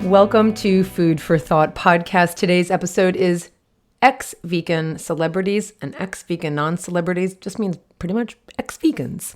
Welcome to Food for Thought podcast. Today's episode is ex-vegan celebrities, and ex-vegan non-celebrities just means pretty much ex-vegans.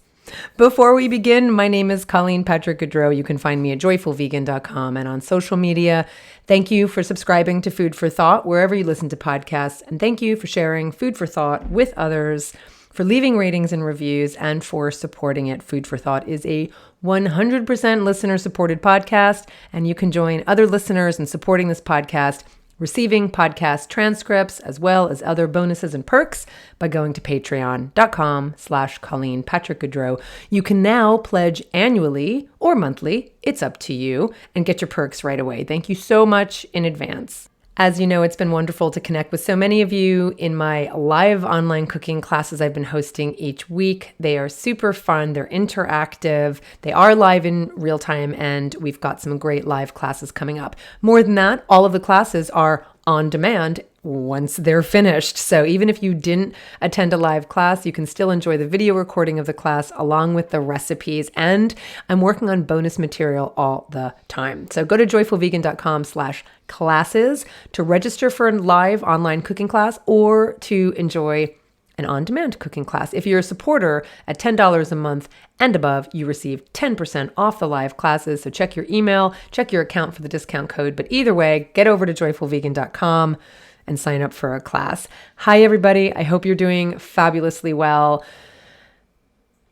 Before we begin, my name is Colleen Patrick-Goudreau. You can find me at joyfulvegan.com and on social media. Thank you for subscribing to Food for Thought wherever you listen to podcasts, and thank you for sharing Food for Thought with others, for leaving ratings and reviews, and for supporting it. Food for Thought is a 100% listener-supported podcast, and you can join other listeners in supporting this podcast, receiving podcast transcripts, as well as other bonuses and perks by going to patreon.com/Colleen Patrick-Goudreau. You can now pledge annually or monthly, it's up to you, and get your perks right away. Thank you so much in advance. As you know, it's been wonderful to connect with so many of you in my live online cooking classes I've been hosting each week. They are super fun. They're interactive. They are live in real time, and we've got some great live classes coming up. More than that, all of the classes are on demand once they're finished. So even if you didn't attend a live class, you can still enjoy the video recording of the class along with the recipes. And I'm working on bonus material all the time. So go to joyfulvegan.com/classes to register for a live online cooking class or to enjoy an on-demand cooking class. If you're a supporter at $10 a month and above, you receive 10% off the live classes. So check your email, check your account for the discount code. But either way, get over to joyfulvegan.com and sign up for a class. Hi, everybody. I hope you're doing fabulously well.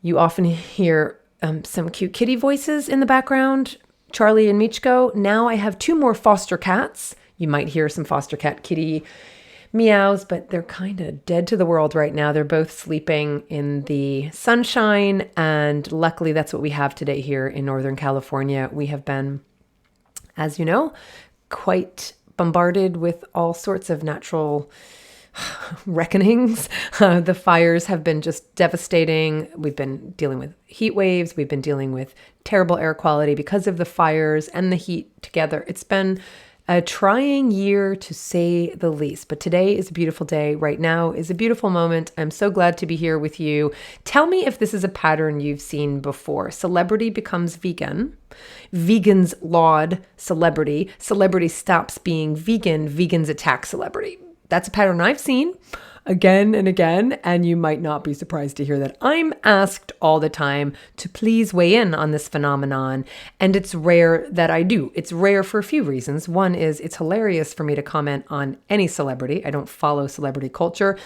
You often hear some cute kitty voices in the background, Charlie and Michko. Now I have 2 more foster cats. You might hear some foster cat kitty meows, but they're kind of dead to the world right now. They're both sleeping in the sunshine, and luckily that's what we have today here in Northern California. We have been, as you know, quite bombarded with all sorts of natural reckonings. The fires have been just devastating. We've been dealing with heat waves. We've been dealing with terrible air quality because of the fires and the heat together. It's been a trying year, to say the least, but today is a beautiful day. Right now is a beautiful moment. I'm so glad to be here with you. Tell me if this is a pattern you've seen before. Celebrity becomes vegan. Vegans laud celebrity. Celebrity stops being vegan. Vegans attack celebrity. That's a pattern I've seen again and again, and you might not be surprised to hear that I'm asked all the time to please weigh in on this phenomenon, and it's rare that I do. It's rare for a few reasons. One is it's hilarious for me to comment on any celebrity. I don't follow celebrity culture,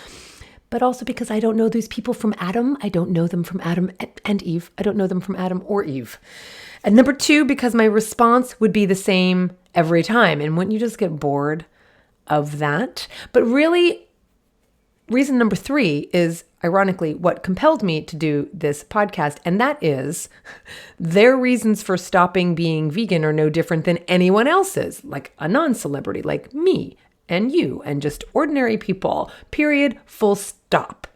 but also because I don't know these people from Adam. I don't know them from Adam and Eve. I don't know them from Adam or Eve. And number 2, because my response would be the same every time, and wouldn't you just get bored of that? But really, reason number 3 is, ironically, what compelled me to do this podcast, and that is their reasons for stopping being vegan are no different than anyone else's, like a non-celebrity like me and you and just ordinary people, period, full stop.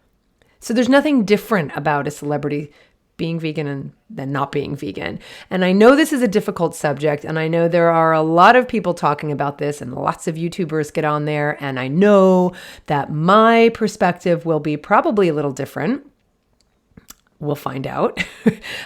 So there's nothing different about a celebrity being vegan and then not being vegan. And I know this is a difficult subject, and I know there are a lot of people talking about this, and lots of YouTubers get on there, and I know that my perspective will be probably a little different. We'll find out.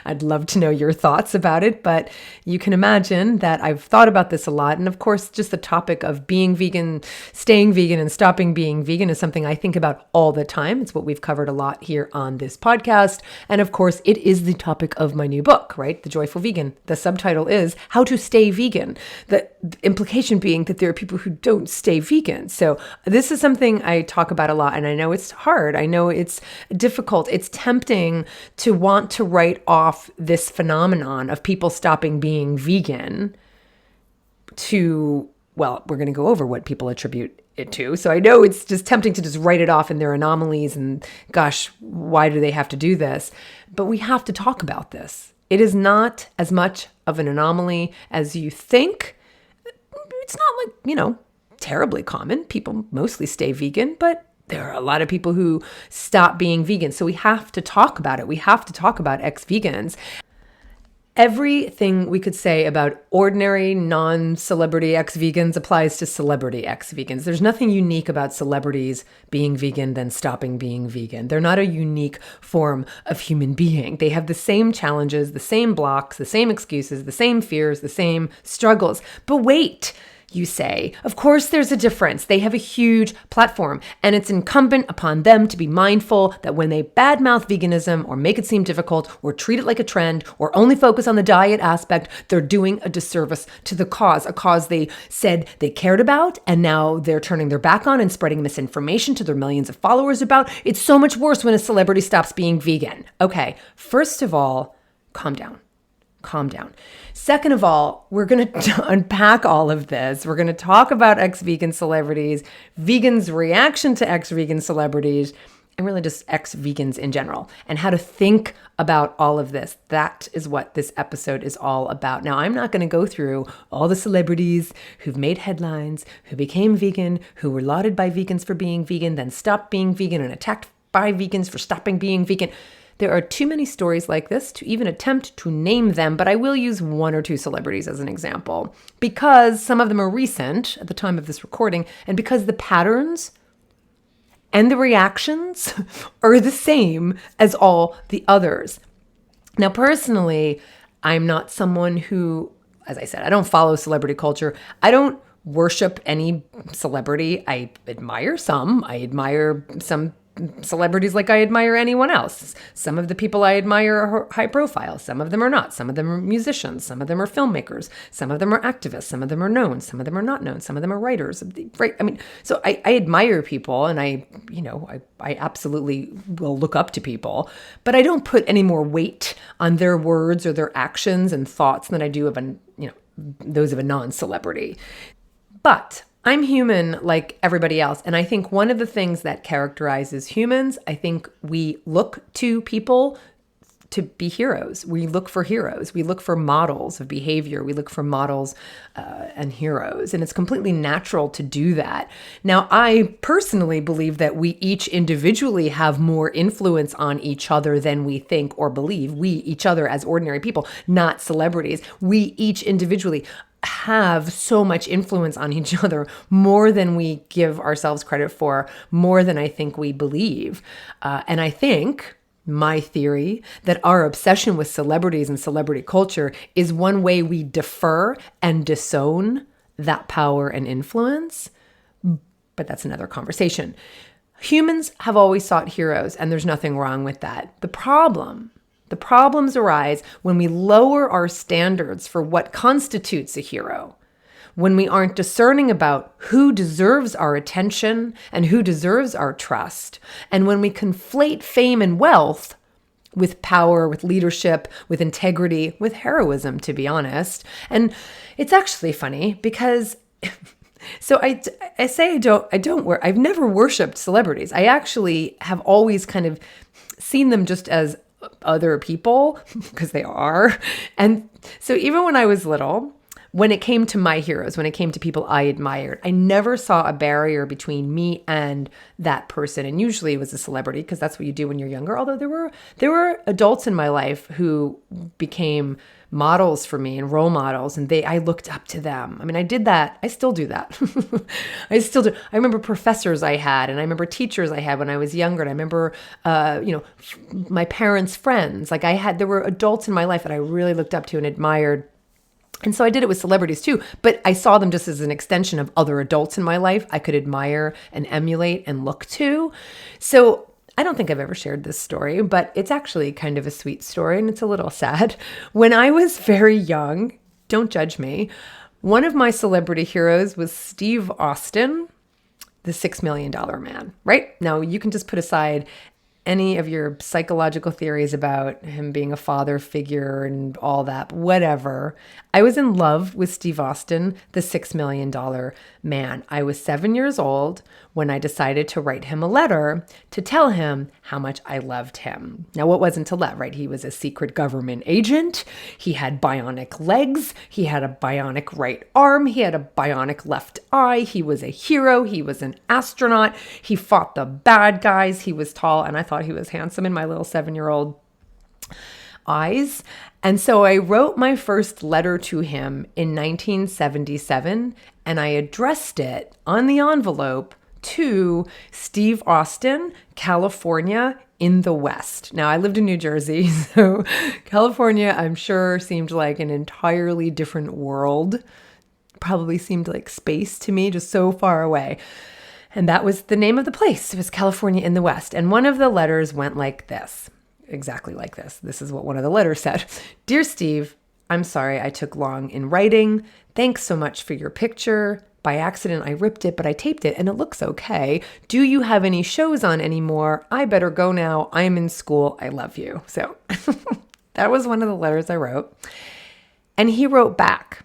I'd love to know your thoughts about it, but you can imagine that I've thought about this a lot. And of course, just the topic of being vegan, staying vegan, and stopping being vegan is something I think about all the time. It's what we've covered a lot here on this podcast. And of course, it is the topic of my new book, right? The Joyful Vegan. The subtitle is How to Stay Vegan. The implication being that there are people who don't stay vegan. So this is something I talk about a lot, and I know it's hard. I know it's difficult. It's tempting to want to write off this phenomenon of people stopping being vegan to, well, we're going to go over what people attribute it to. So I know it's just tempting to just write it off in their anomalies and gosh, why do they have to do this? But we have to talk about this. It is not as much of an anomaly as you think. It's not like, terribly common. People mostly stay vegan, but there are a lot of people who stop being vegan. So we have to talk about it. We have to talk about ex-vegans. Everything we could say about ordinary non-celebrity ex-vegans applies to celebrity ex-vegans. There's nothing unique about celebrities being vegan than stopping being vegan. They're not a unique form of human being. They have the same challenges, the same blocks, the same excuses, the same fears, the same struggles. But wait, you say, of course there's a difference. They have a huge platform, and it's incumbent upon them to be mindful that when they badmouth veganism or make it seem difficult or treat it like a trend or only focus on the diet aspect, they're doing a disservice to the cause, a cause they said they cared about, and now they're turning their back on and spreading misinformation to their millions of followers about. It's so much worse when a celebrity stops being vegan. Okay, first of all, calm down. Calm down. Second of all, we're going to unpack all of this. We're going to talk about ex-vegan celebrities, vegans' reaction to ex-vegan celebrities, and really just ex-vegans in general, and how to think about all of this. That is what this episode is all about. Now, I'm not going to go through all the celebrities who've made headlines, who became vegan, who were lauded by vegans for being vegan, then stopped being vegan and attacked by vegans for stopping being vegan. There are too many stories like this to even attempt to name them, but I will use one or two celebrities as an example because some of them are recent at the time of this recording, and because the patterns and the reactions are the same as all the others. Now, personally, I'm not someone who, as I said, I don't follow celebrity culture. I don't worship any celebrity. I admire some. I admire some celebrities like I admire anyone else. Some of the people I admire are high profile. Some of them are not. Some of them are musicians. Some of them are filmmakers. Some of them are activists. Some of them are known. Some of them are not known. Some of them are writers. Right? I mean, so I admire people, and I absolutely will look up to people, but I don't put any more weight on their words or their actions and thoughts than I do of those of a non-celebrity. But I'm human like everybody else. And I think one of the things that characterizes humans, I think we look to people to be heroes. We look for heroes. We look for models of behavior. We look for models and heroes. And it's completely natural to do that. Now, I personally believe that we each individually have more influence on each other than we think or believe. We, each other as ordinary people, not celebrities. We each individually have so much influence on each other, more than we give ourselves credit for, more than I think we believe. And I think my theory that our obsession with celebrities and celebrity culture is one way we defer and disown that power and influence. But that's another conversation. Humans have always sought heroes, and there's nothing wrong with that. The problems arise when we lower our standards for what constitutes a hero, when we aren't discerning about who deserves our attention and who deserves our trust, and when we conflate fame and wealth with power, with leadership, with integrity, with heroism, to be honest. And it's actually funny because so I say I've never worshipped celebrities. I actually have always kind of seen them just as other people, because they are. And so even when I was little, when it came to my heroes, when it came to people I admired, I never saw a barrier between me and that person. And usually it was a celebrity, because that's what you do when you're younger. Although there were adults in my life who became models for me and role models, and I looked up to them. I mean, I did that. I still do that. I still do. I remember professors I had, and I remember teachers I had when I was younger. And I remember, my parents' friends. There were adults in my life that I really looked up to and admired. And so I did it with celebrities too, but I saw them just as an extension of other adults in my life I could admire and emulate and look to. So I don't think I've ever shared this story, but it's actually kind of a sweet story, and it's a little sad. When I was very young, don't judge me, one of my celebrity heroes was Steve Austin, the $6 Million Man, right? Now, you can just put aside any of your psychological theories about him being a father figure and all that, whatever. I was in love with Steve Austin, the $6 Million Man. I was 7 years old when I decided to write him a letter to tell him how much I loved him. Now, what wasn't to love, right? He was a secret government agent. He had bionic legs. He had a bionic right arm. He had a bionic left eye. He was a hero. He was an astronaut. He fought the bad guys. He was tall, and I thought he was handsome in my little 7-year-old eyes. And so I wrote my first letter to him in 1977, and I addressed it on the envelope to Steve Austin, California, in the West. Now, I lived in New Jersey, so California, I'm sure, seemed like an entirely different world. Probably seemed like space to me, just so far away. And that was the name of the place. It was California in the West. And one of the letters went like this, exactly like this. This is what one of the letters said. Dear Steve, I'm sorry I took long in writing. Thanks so much for your picture. By accident, I ripped it, but I taped it and it looks okay. Do you have any shows on anymore? I better go now. I'm in school. I love you. So that was one of the letters I wrote. And he wrote back.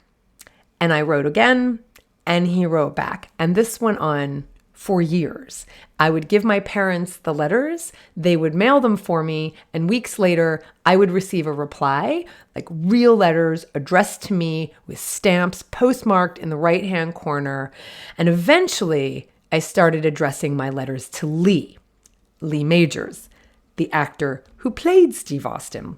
And I wrote again. And he wrote back. And this went on for years. I would give my parents the letters, they would mail them for me, and weeks later, I would receive a reply, like real letters addressed to me with stamps postmarked in the right-hand corner. And eventually, I started addressing my letters to Lee Majors, the actor who played Steve Austin.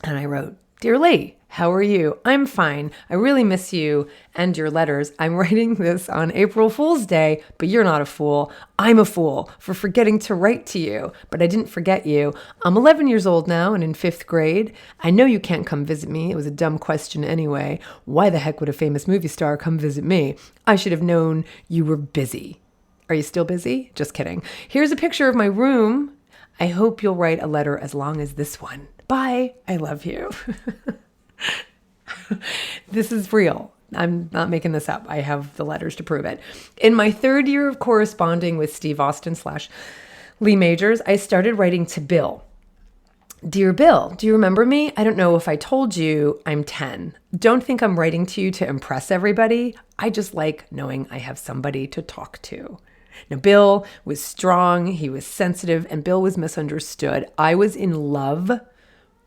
And I wrote, Dear Lee, how are you? I'm fine. I really miss you and your letters. I'm writing this on April Fool's Day, but you're not a fool. I'm a fool for forgetting to write to you, but I didn't forget you. I'm 11 years old now and in 5th grade. I know you can't come visit me. It was a dumb question anyway. Why the heck would a famous movie star come visit me? I should have known you were busy. Are you still busy? Just kidding. Here's a picture of my room. I hope you'll write a letter as long as this one. Bye. I love you. This is real. I'm not making this up. I have the letters to prove it. In my 3rd year of corresponding with Steve Austin / Lee Majors, I started writing to Bill. Dear Bill, do you remember me? I don't know if I told you I'm 10. Don't think I'm writing to you to impress everybody. I just like knowing I have somebody to talk to. Now, Bill was strong, he was sensitive, and Bill was misunderstood. I was in love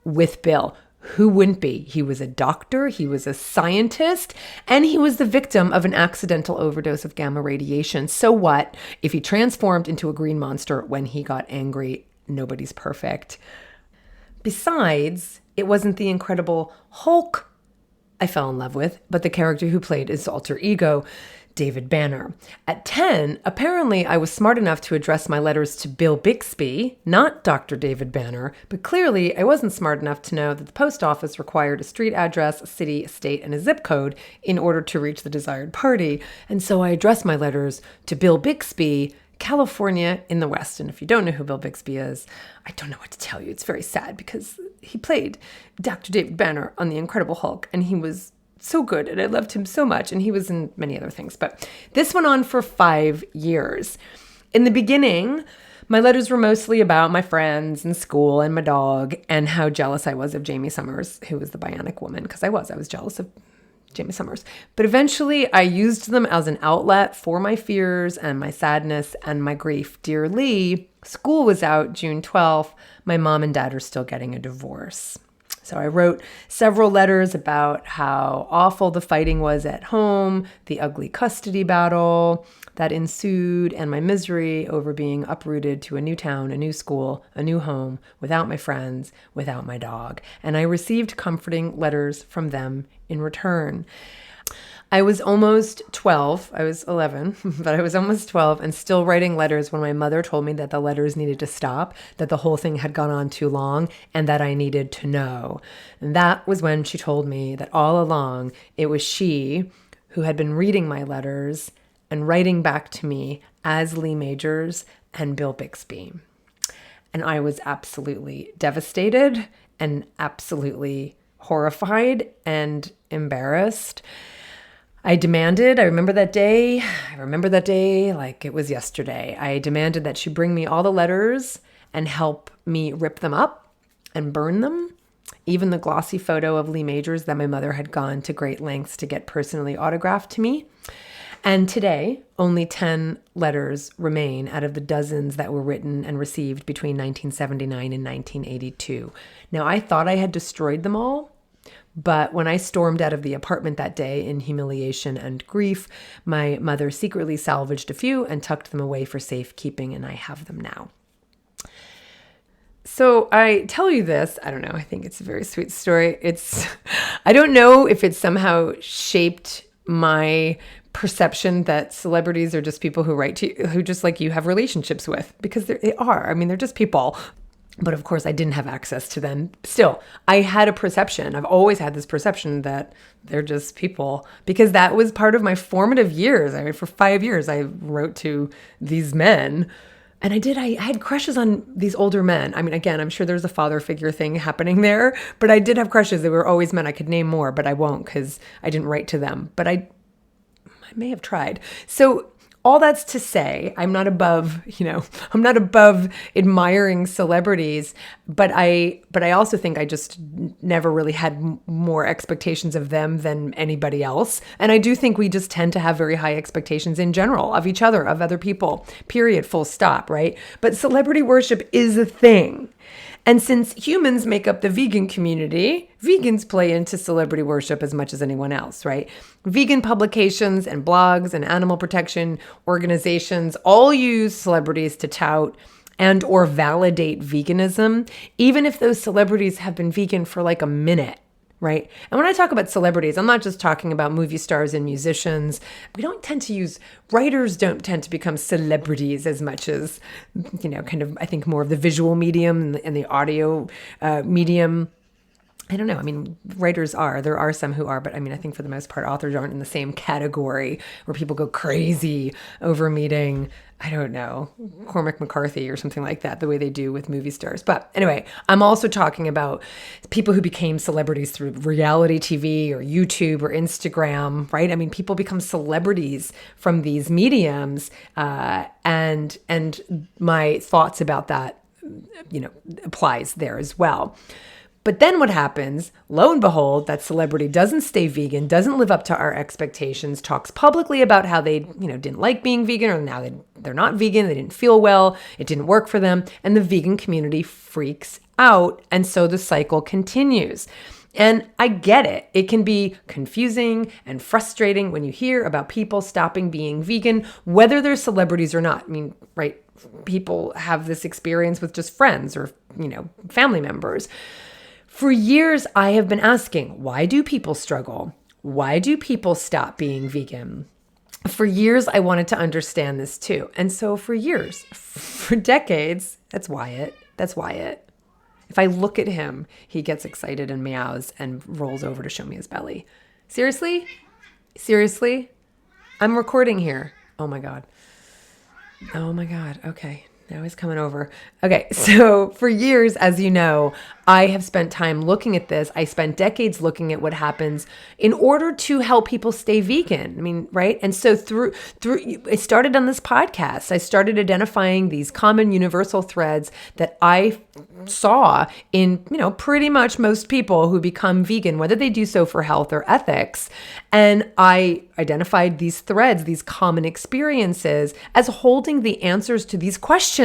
with Bill. Who wouldn't be? He was a doctor, he was a scientist, and he was the victim of an accidental overdose of gamma radiation. So what if he transformed into a green monster when he got angry? Nobody's perfect. Besides, it wasn't the Incredible Hulk I fell in love with, but the character who played his alter ego, David Banner. At 10, apparently I was smart enough to address my letters to Bill Bixby, not Dr. David Banner, but clearly I wasn't smart enough to know that the post office required a street address, a city, a state, and a zip code in order to reach the desired party. And so I addressed my letters to Bill Bixby, California in the West. And if you don't know who Bill Bixby is, I don't know what to tell you. It's very sad because he played Dr. David Banner on The Incredible Hulk, and he was so good, and I loved him so much, and he was in many other things. But this went on for 5 years. In the beginning, my letters were mostly about my friends and school and my dog and how jealous I was of Jamie Summers, who was the Bionic Woman, because I was jealous of Jamie Summers. But eventually, I used them as an outlet for my fears and my sadness and my grief. Dear Lee, school was out June 12th. My mom and dad are still getting a divorce. So I wrote several letters about how awful the fighting was at home, the ugly custody battle that ensued, and my misery over being uprooted to a new town, a new school, a new home, without my friends, without my dog. And I received comforting letters from them in return. I was almost 12. I was 11, but I was almost 12 and still writing letters when my mother told me that the letters needed to stop, that the whole thing had gone on too long, and that I needed to know. And that was when she told me that all along it was she who had been reading my letters and writing back to me as Lee Majors and Bill Bixby. And I was absolutely devastated and absolutely horrified and embarrassed. I remember that day like it was yesterday. I demanded that she bring me all the letters and help me rip them up and burn them. Even the glossy photo of Lee Majors that my mother had gone to great lengths to get personally autographed to me. And today, only 10 letters remain out of the dozens that were written and received between 1979 and 1982. Now, I thought I had destroyed them all. But when I stormed out of the apartment that day in humiliation and grief, my mother secretly salvaged a few and tucked them away for safekeeping, and I have them now. So I tell you this, I don't know, I think it's a very sweet story. I don't know if it somehow shaped my perception that celebrities are just people who write to you, who just like you have relationships with, because they are. I mean, they're just people. But of course, I didn't have access to them. Still, I had a perception. I've always had this perception that they're just people, because that was part of my formative years. I mean, for 5 years, I wrote to these men. And I had crushes on these older men. I mean, again, I'm sure there's a father figure thing happening there, but I did have crushes. They were always men. I could name more, but I won't because I didn't write to them. But I may have tried. So all that's to say, I'm not above admiring celebrities, but I also think I just never really had more expectations of them than anybody else. And I do think we just tend to have very high expectations in general of each other, of other people, period, full stop, right? But celebrity worship is a thing. And since humans make up the vegan community, vegans play into celebrity worship as much as anyone else, right? Vegan publications and blogs and animal protection organizations all use celebrities to tout and or validate veganism, even if those celebrities have been vegan for like a minute. Right. And when I talk about celebrities, I'm not just talking about movie stars and musicians. Writers don't tend to become celebrities as much as, kind of, I think more of the visual medium and the audio medium. I don't know. I mean, there are some who are, but I mean, I think for the most part, authors aren't in the same category where people go crazy over meeting, I don't know, Cormac McCarthy or something like that, the way they do with movie stars. But anyway, I'm also talking about people who became celebrities through reality TV or YouTube or Instagram, right? I mean, people become celebrities from these mediums, and my thoughts about that, applies there as well. But then what happens, lo and behold, that celebrity doesn't stay vegan, doesn't live up to our expectations, talks publicly about how they, didn't like being vegan, or now they're not vegan, they didn't feel well, it didn't work for them, and the vegan community freaks out, and so the cycle continues. And I get it. It can be confusing and frustrating when you hear about people stopping being vegan, whether they're celebrities or not. I mean, right, people have this experience with just friends or, family members. For years, I have been asking, why do people struggle? Why do people stop being vegan? For years, I wanted to understand this too. And so for years, for decades, that's Wyatt. If I look at him, he gets excited and meows and rolls over to show me his belly. Seriously? I'm recording here. Oh my God. Okay. Now he's coming over. Okay, so for years, as you know, I have spent time looking at this. I spent decades looking at what happens in order to help people stay vegan. I mean, right? And so through I started on this podcast. I started identifying these common universal threads that I saw in, pretty much most people who become vegan, whether they do so for health or ethics. And I identified these threads, these common experiences, as holding the answers to these questions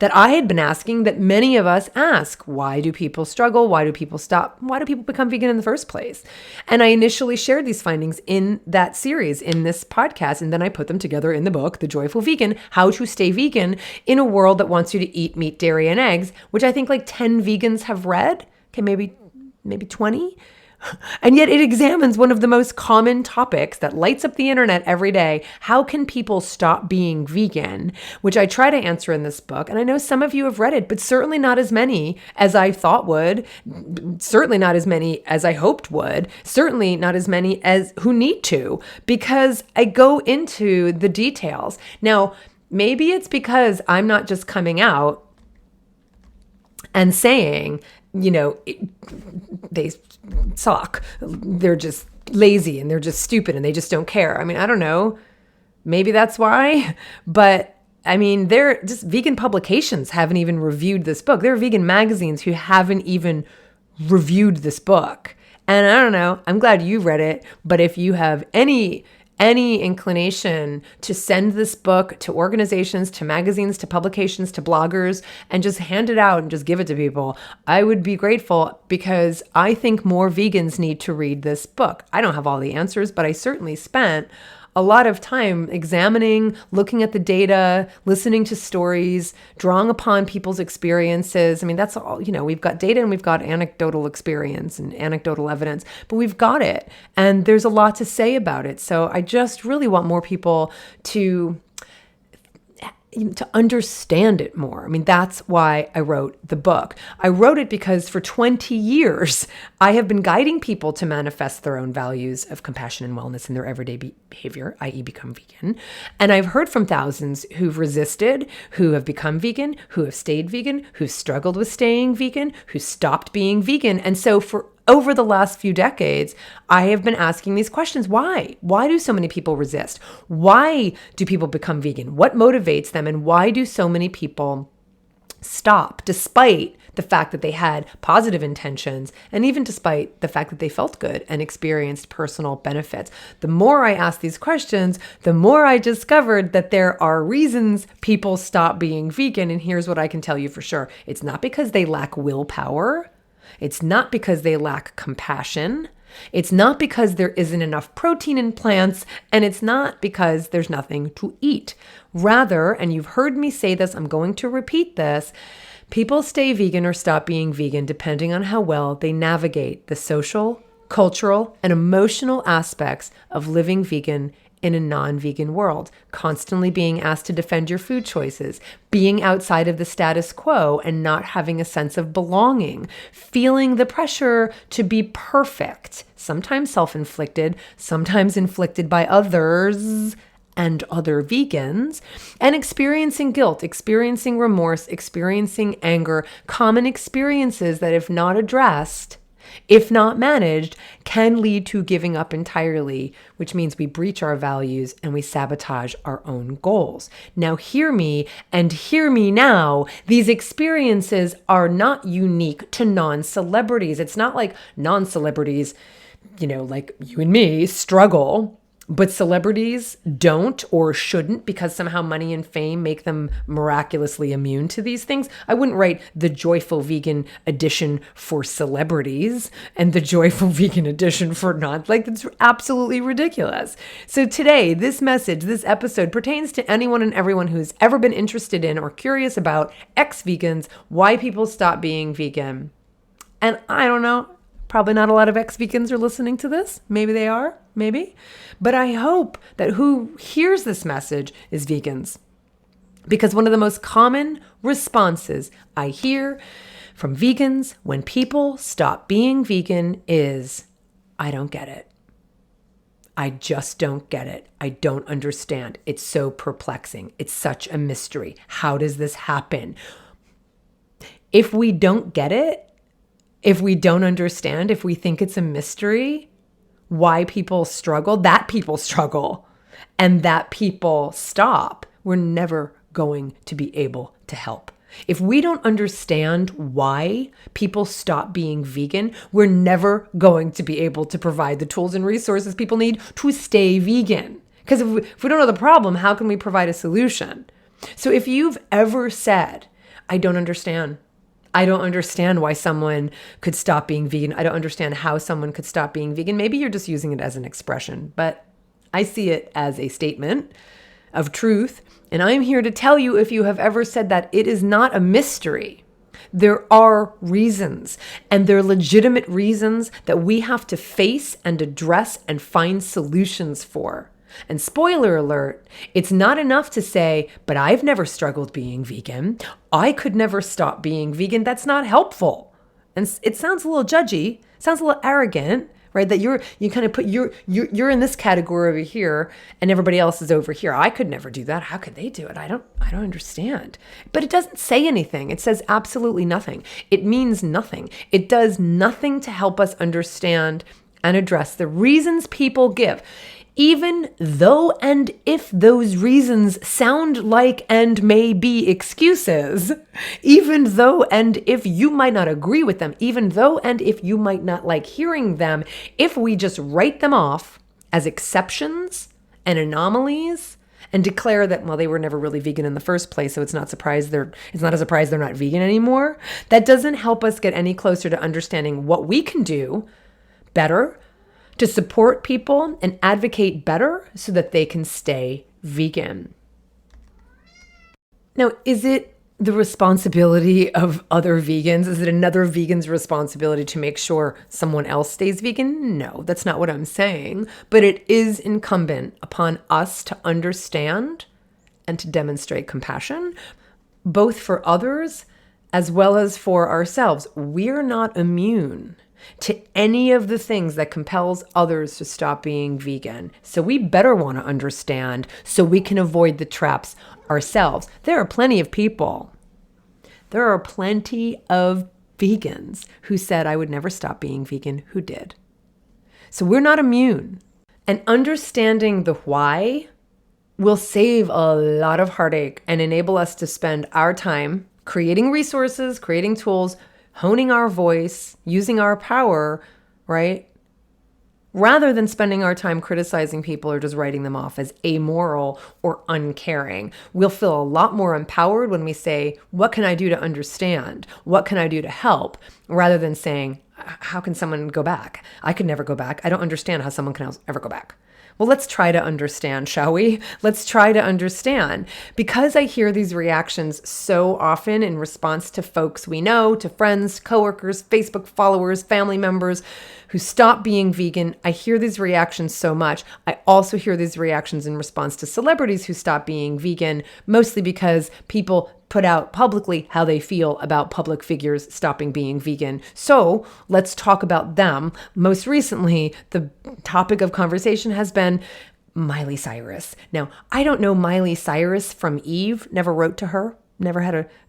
that I had been asking, that many of us ask. Why do people struggle? Why do people stop? Why do people become vegan in the first place? And I initially shared these findings in that series, in this podcast, and then I put them together in the book, The Joyful Vegan, How to Stay Vegan in a World That Wants You to Eat Meat, Dairy, and Eggs, which I think like 10 vegans have read. Okay, maybe 20. And yet it examines one of the most common topics that lights up the internet every day. How can people stop being vegan? Which I try to answer in this book. And I know some of you have read it, but certainly not as many as I thought would. Certainly not as many as I hoped would. Certainly not as many as who need to, because I go into the details. Now, maybe it's because I'm not just coming out and saying, they suck. They're just lazy and they're just stupid and they just don't care. I mean, I don't know. Maybe that's why. But I mean, they're just vegan publications haven't even reviewed this book. There are vegan magazines who haven't even reviewed this book. And I don't know. I'm glad you read it. But if you have any inclination to send this book to organizations, to magazines, to publications, to bloggers, and just hand it out and just give it to people, I would be grateful, because I think more vegans need to read this book. I don't have all the answers, but I certainly spent a lot of time examining, looking at the data, listening to stories, drawing upon people's experiences. I mean, that's all, we've got data and we've got anecdotal experience and anecdotal evidence, but we've got it. And there's a lot to say about it. So I just really want more people to understand it more. I mean, that's why I wrote the book. I wrote it because for 20 years, I have been guiding people to manifest their own values of compassion and wellness in their everyday behavior, i.e. become vegan. And I've heard from thousands who've resisted, who have become vegan, who have stayed vegan, who struggled with staying vegan, who stopped being vegan. And so for over the last few decades, I have been asking these questions. Why? Why do so many people resist? Why do people become vegan? What motivates them? And why do so many people stop despite the fact that they had positive intentions and even despite the fact that they felt good and experienced personal benefits? The more I asked these questions, the more I discovered that there are reasons people stop being vegan. And here's what I can tell you for sure. It's not because they lack willpower. It's not because they lack compassion. It's not because there isn't enough protein in plants, and it's not because there's nothing to eat. Rather, and you've heard me say this, I'm going to repeat this, people stay vegan or stop being vegan depending on how well they navigate the social, cultural, and emotional aspects of living vegan in a non-vegan world, constantly being asked to defend your food choices, being outside of the status quo and not having a sense of belonging, feeling the pressure to be perfect, sometimes self-inflicted, sometimes inflicted by others and other vegans, and experiencing guilt, experiencing remorse, experiencing anger, common experiences that if not addressed, if not managed, can lead to giving up entirely, which means we breach our values and we sabotage our own goals. Now, hear me and hear me now. These experiences are not unique to non-celebrities. It's not like non-celebrities, like you and me, struggle, but celebrities don't or shouldn't because somehow money and fame make them miraculously immune to these things. I wouldn't write the joyful vegan edition for celebrities and the joyful vegan edition for not. That's absolutely ridiculous. So today, this message, this episode pertains to anyone and everyone who's ever been interested in or curious about ex-vegans, why people stop being vegan. And I don't know, probably not a lot of ex-vegans are listening to this. Maybe they are, maybe. But I hope that who hears this message is vegans. Because one of the most common responses I hear from vegans when people stop being vegan is, I don't get it. I just don't get it. I don't understand. It's so perplexing. It's such a mystery. How does this happen? If we don't get it, if we don't understand, if we think it's a mystery, why people struggle, and that people stop, we're never going to be able to help. If we don't understand why people stop being vegan, we're never going to be able to provide the tools and resources people need to stay vegan. Because if we don't know the problem, how can we provide a solution? So if you've ever said, I don't understand why someone could stop being vegan. I don't understand how someone could stop being vegan. Maybe you're just using it as an expression, but I see it as a statement of truth. And I'm here to tell you, if you have ever said that, it is not a mystery. There are reasons, and they're legitimate reasons that we have to face and address and find solutions for. And spoiler alert, it's not enough to say, but I've never struggled being vegan. I could never stop being vegan. That's not helpful. And it sounds a little judgy, sounds a little arrogant, right? That you kind of put you're in this category over here and everybody else is over here. I could never do that. How could they do it? I don't understand. But it doesn't say anything. It says absolutely nothing. It means nothing. It does nothing to help us understand and address the reasons people give. Even though and if those reasons sound like and may be excuses, even though and if you might not agree with them, even though and if you might not like hearing them, if we just write them off as exceptions and anomalies and declare that, well, they were never really vegan in the first place, so it's not a surprise they're not vegan anymore, that doesn't help us get any closer to understanding what we can do better to support people and advocate better so that they can stay vegan. Now, is it the responsibility of other vegans? Is it another vegan's responsibility to make sure someone else stays vegan? No, that's not what I'm saying. But it is incumbent upon us to understand and to demonstrate compassion, both for others as well as for ourselves. We're not immune to any of the things that compels others to stop being vegan. So we better want to understand so we can avoid the traps ourselves. There are plenty of vegans who said, I would never stop being vegan, who did. So we're not immune. And understanding the why will save a lot of heartache and enable us to spend our time creating resources, creating tools, honing our voice, using our power, right? Rather than spending our time criticizing people or just writing them off as amoral or uncaring. We'll feel a lot more empowered when we say, what can I do to understand? What can I do to help? Rather than saying, how can someone go back? I could never go back. I don't understand how someone can ever go back. Well, let's try to understand, shall we? Let's try to understand. Because I hear these reactions so often in response to folks we know, to friends, coworkers, Facebook followers, family members who stop being vegan, I hear these reactions so much. I also hear these reactions in response to celebrities who stop being vegan, mostly because people put out publicly how they feel about public figures stopping being vegan. So let's talk about them. Most recently, the topic of conversation has been Miley Cyrus. Now, I don't know Miley Cyrus from Eve, never wrote to her,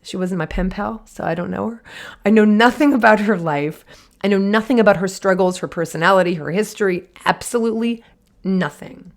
she wasn't my pen pal, so I don't know her. I know nothing about her life. I know nothing about her struggles, her personality, her history, absolutely nothing.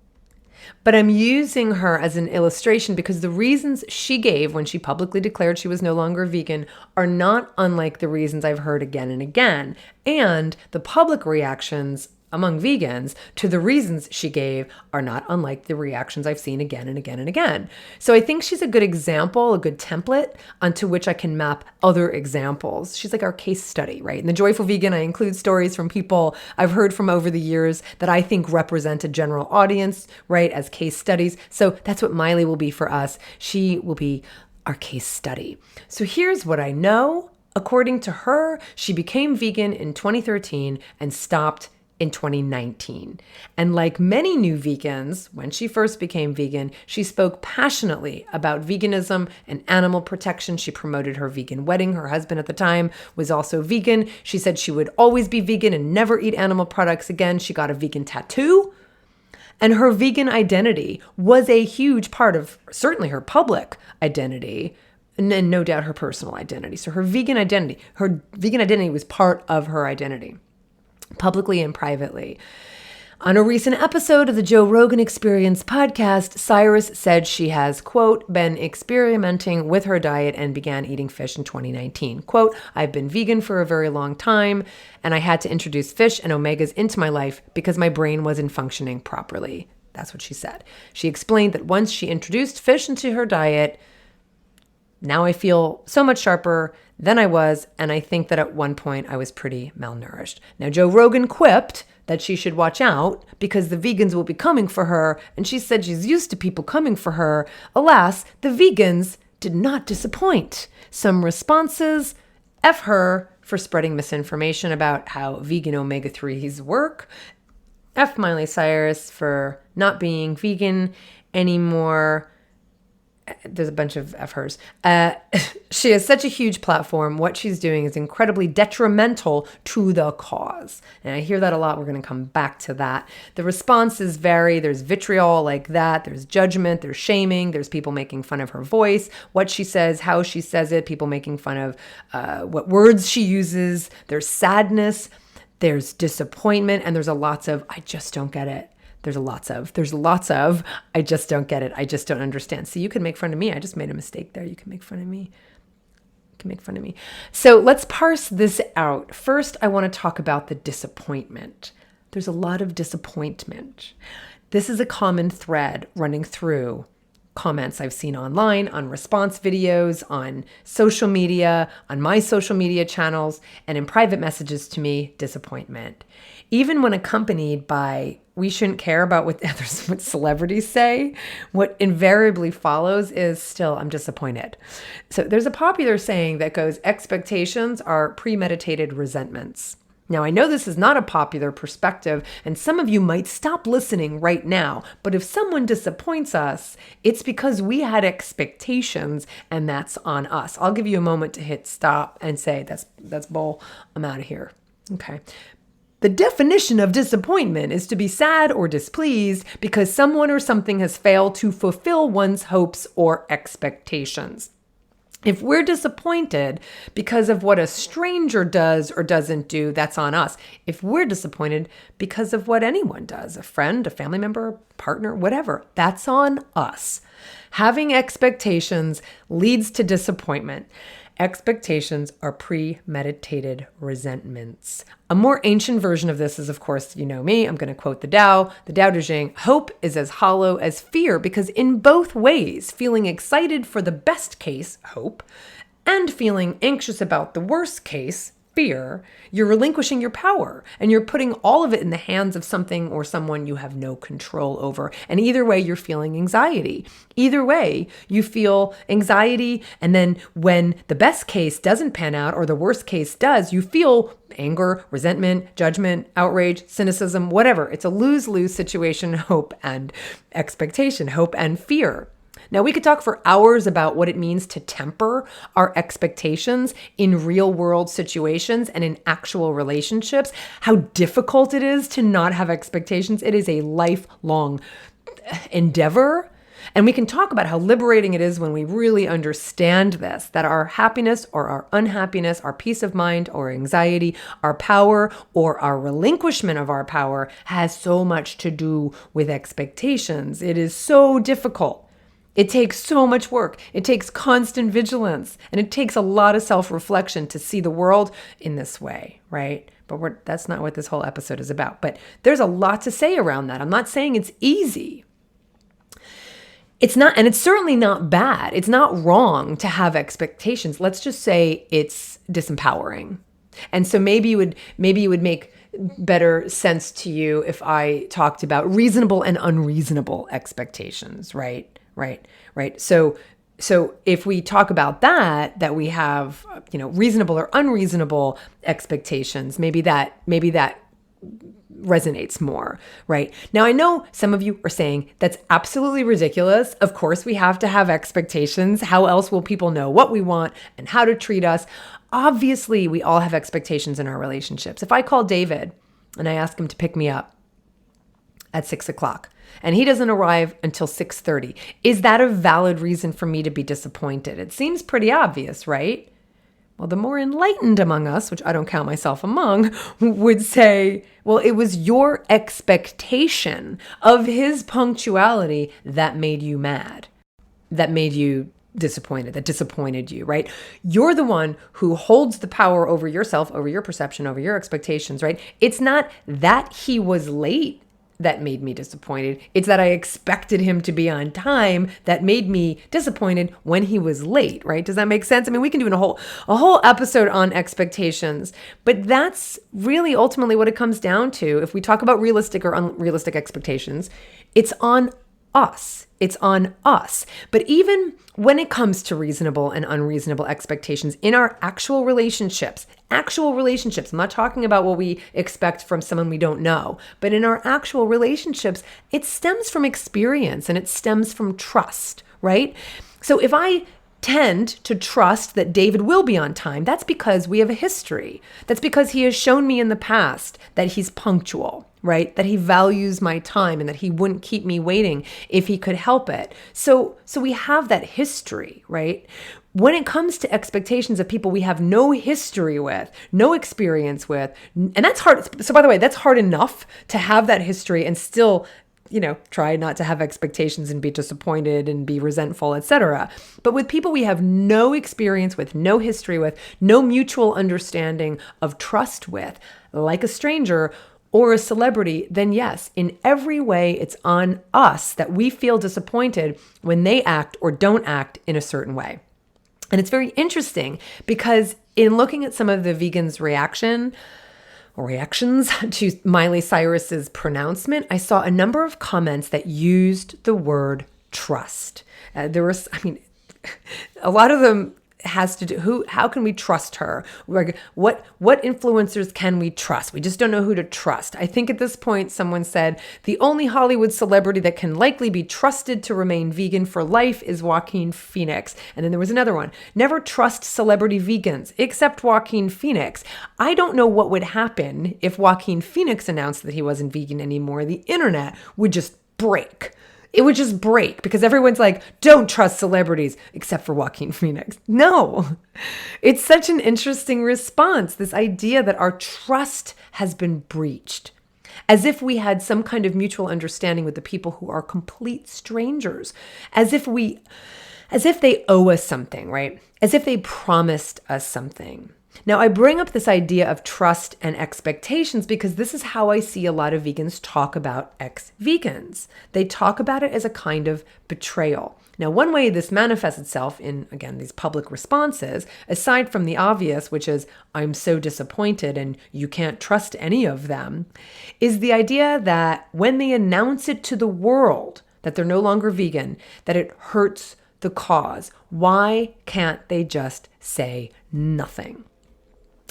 But I'm using her as an illustration because the reasons she gave when she publicly declared she was no longer vegan are not unlike the reasons I've heard again and again. And the public reactions among vegans to the reasons she gave are not unlike the reactions I've seen again and again and again. So I think she's a good example, a good template onto which I can map other examples. She's like our case study, right? In The Joyful Vegan, I include stories from people I've heard from over the years that I think represent a general audience, right, as case studies. So that's what Miley will be for us. She will be our case study. So here's what I know. According to her, she became vegan in 2013 and stopped in 2019. And like many new vegans, when she first became vegan, she spoke passionately about veganism and animal protection. She promoted her vegan wedding. Her husband at the time was also vegan. She said she would always be vegan and never eat animal products again. She got a vegan tattoo. And her vegan identity was a huge part of certainly her public identity, and then no doubt her personal identity. So her vegan identity was part of her identity, publicly and privately. On a recent episode of the Joe Rogan Experience podcast, Cyrus said she has, quote, been experimenting with her diet and began eating fish in 2019. Quote, I've been vegan for a very long time, and I had to introduce fish and omegas into my life because my brain wasn't functioning properly. That's what she said. She explained that once she introduced fish into her diet, now I feel so much sharper than I was, and I think that at one point I was pretty malnourished. Now, Joe Rogan quipped that she should watch out because the vegans will be coming for her, and she said she's used to people coming for her. Alas, the vegans did not disappoint. Some responses, F her for spreading misinformation about how vegan omega-3s work. F Miley Cyrus for not being vegan anymore. There's a bunch of F hers. She has such a huge platform. What she's doing is incredibly detrimental to the cause. And I hear that a lot. We're going to come back to that. The responses vary. There's vitriol like that. There's judgment. There's shaming. There's people making fun of her voice, what she says, how she says it, people making fun of what words she uses. There's sadness. There's disappointment. And there's lots of, I just don't get it. There's lots of, I just don't get it. I just don't understand. So you can make fun of me. I just made a mistake there. You can make fun of me. So let's parse this out. First, I want to talk about the disappointment. There's a lot of disappointment. This is a common thread running through comments I've seen online, on response videos, on social media, on my social media channels, and in private messages to me, disappointment. Even when accompanied by, we shouldn't care about what what celebrities say, what invariably follows is still, I'm disappointed. So there's a popular saying that goes, expectations are premeditated resentments. Now, I know this is not a popular perspective, and some of you might stop listening right now, but if someone disappoints us, it's because we had expectations, and that's on us. I'll give you a moment to hit stop and say, that's bull, I'm out of here. Okay. The definition of disappointment is to be sad or displeased because someone or something has failed to fulfill one's hopes or expectations. If we're disappointed because of what a stranger does or doesn't do, that's on us. If we're disappointed because of what anyone does, a friend, a family member, partner, whatever, that's on us. Having expectations leads to disappointment. Expectations are premeditated resentments. A more ancient version of this is, of course, you know me, I'm going to quote the Tao Te Ching, hope is as hollow as fear because in both ways, feeling excited for the best case, hope, and feeling anxious about the worst case, fear, you're relinquishing your power and you're putting all of it in the hands of something or someone you have no control over. And either way, you're feeling anxiety. Either way, you feel anxiety. And then when the best case doesn't pan out or the worst case does, you feel anger, resentment, judgment, outrage, cynicism, whatever. It's a lose-lose situation, hope and expectation, hope and fear. Now, we could talk for hours about what it means to temper our expectations in real world situations and in actual relationships, how difficult it is to not have expectations. It is a lifelong endeavor. And we can talk about how liberating it is when we really understand this, that our happiness or our unhappiness, our peace of mind or anxiety, our power or our relinquishment of our power has so much to do with expectations. It is so difficult. It takes so much work. It takes constant vigilance, and it takes a lot of self-reflection to see the world in this way, right? But that's not what this whole episode is about. But there's a lot to say around that. I'm not saying it's easy. It's not, and it's certainly not bad. It's not wrong to have expectations. Let's just say it's disempowering. And so maybe you would make better sense to you if I talked about reasonable and unreasonable expectations, right? Right. So if we talk about that we have, reasonable or unreasonable expectations, maybe that resonates more, right? Now, I know some of you are saying that's absolutely ridiculous. Of course, we have to have expectations. How else will people know what we want and how to treat us? Obviously, we all have expectations in our relationships. If I call David and I ask him to pick me up at 6:00 and he doesn't arrive until 6:30, is that a valid reason for me to be disappointed? It seems pretty obvious, right? Well, the more enlightened among us, which I don't count myself among, would say, well, it was your expectation of his punctuality that made you mad, that made you disappointed, that disappointed you, right? You're the one who holds the power over yourself, over your perception, over your expectations, right? It's not that he was late that made me disappointed. It's that I expected him to be on time that made me disappointed when he was late, right? Does that make sense? I mean, we can do a whole episode on expectations, but that's really ultimately what it comes down to. If we talk about realistic or unrealistic expectations, it's on us. It's on us. But even when it comes to reasonable and unreasonable expectations in our actual relationships, I'm not talking about what we expect from someone we don't know, but in our actual relationships, it stems from experience and it stems from trust, right? So if I tend to trust that David will be on time, that's because we have a history. That's because he has shown me in the past that he's punctual, right? That he values my time and that he wouldn't keep me waiting if he could help it. So we have that history, right? When it comes to expectations of people we have no history with, no experience with, and that's hard. So by the way, that's hard enough to have that history and still, try not to have expectations and be disappointed and be resentful, etc. But with people we have no experience with, no history with, no mutual understanding of trust with, like a stranger, or a celebrity, then yes, in every way, it's on us that we feel disappointed when they act or don't act in a certain way. And it's very interesting because in looking at some of the vegans' reactions to Miley Cyrus's pronouncement, I saw a number of comments that used the word trust. A lot of them has to do how can we trust her? What influencers can we trust? We just don't know who to trust. I think at this point someone said the only Hollywood celebrity that can likely be trusted to remain vegan for life is Joaquin Phoenix. And then there was another one. Never trust celebrity vegans except Joaquin Phoenix. I don't know what would happen if Joaquin Phoenix announced that he wasn't vegan anymore. The internet would just break. It would just break because everyone's like, don't trust celebrities except for Joaquin Phoenix. No, it's such an interesting response. This idea that our trust has been breached, as if we had some kind of mutual understanding with the people who are complete strangers, as if they owe us something, right? As if they promised us something. Now, I bring up this idea of trust and expectations because this is how I see a lot of vegans talk about ex-vegans. They talk about it as a kind of betrayal. Now, one way this manifests itself in, again, these public responses, aside from the obvious, which is, I'm so disappointed and you can't trust any of them, is the idea that when they announce it to the world that they're no longer vegan, that it hurts the cause. Why can't they just say nothing?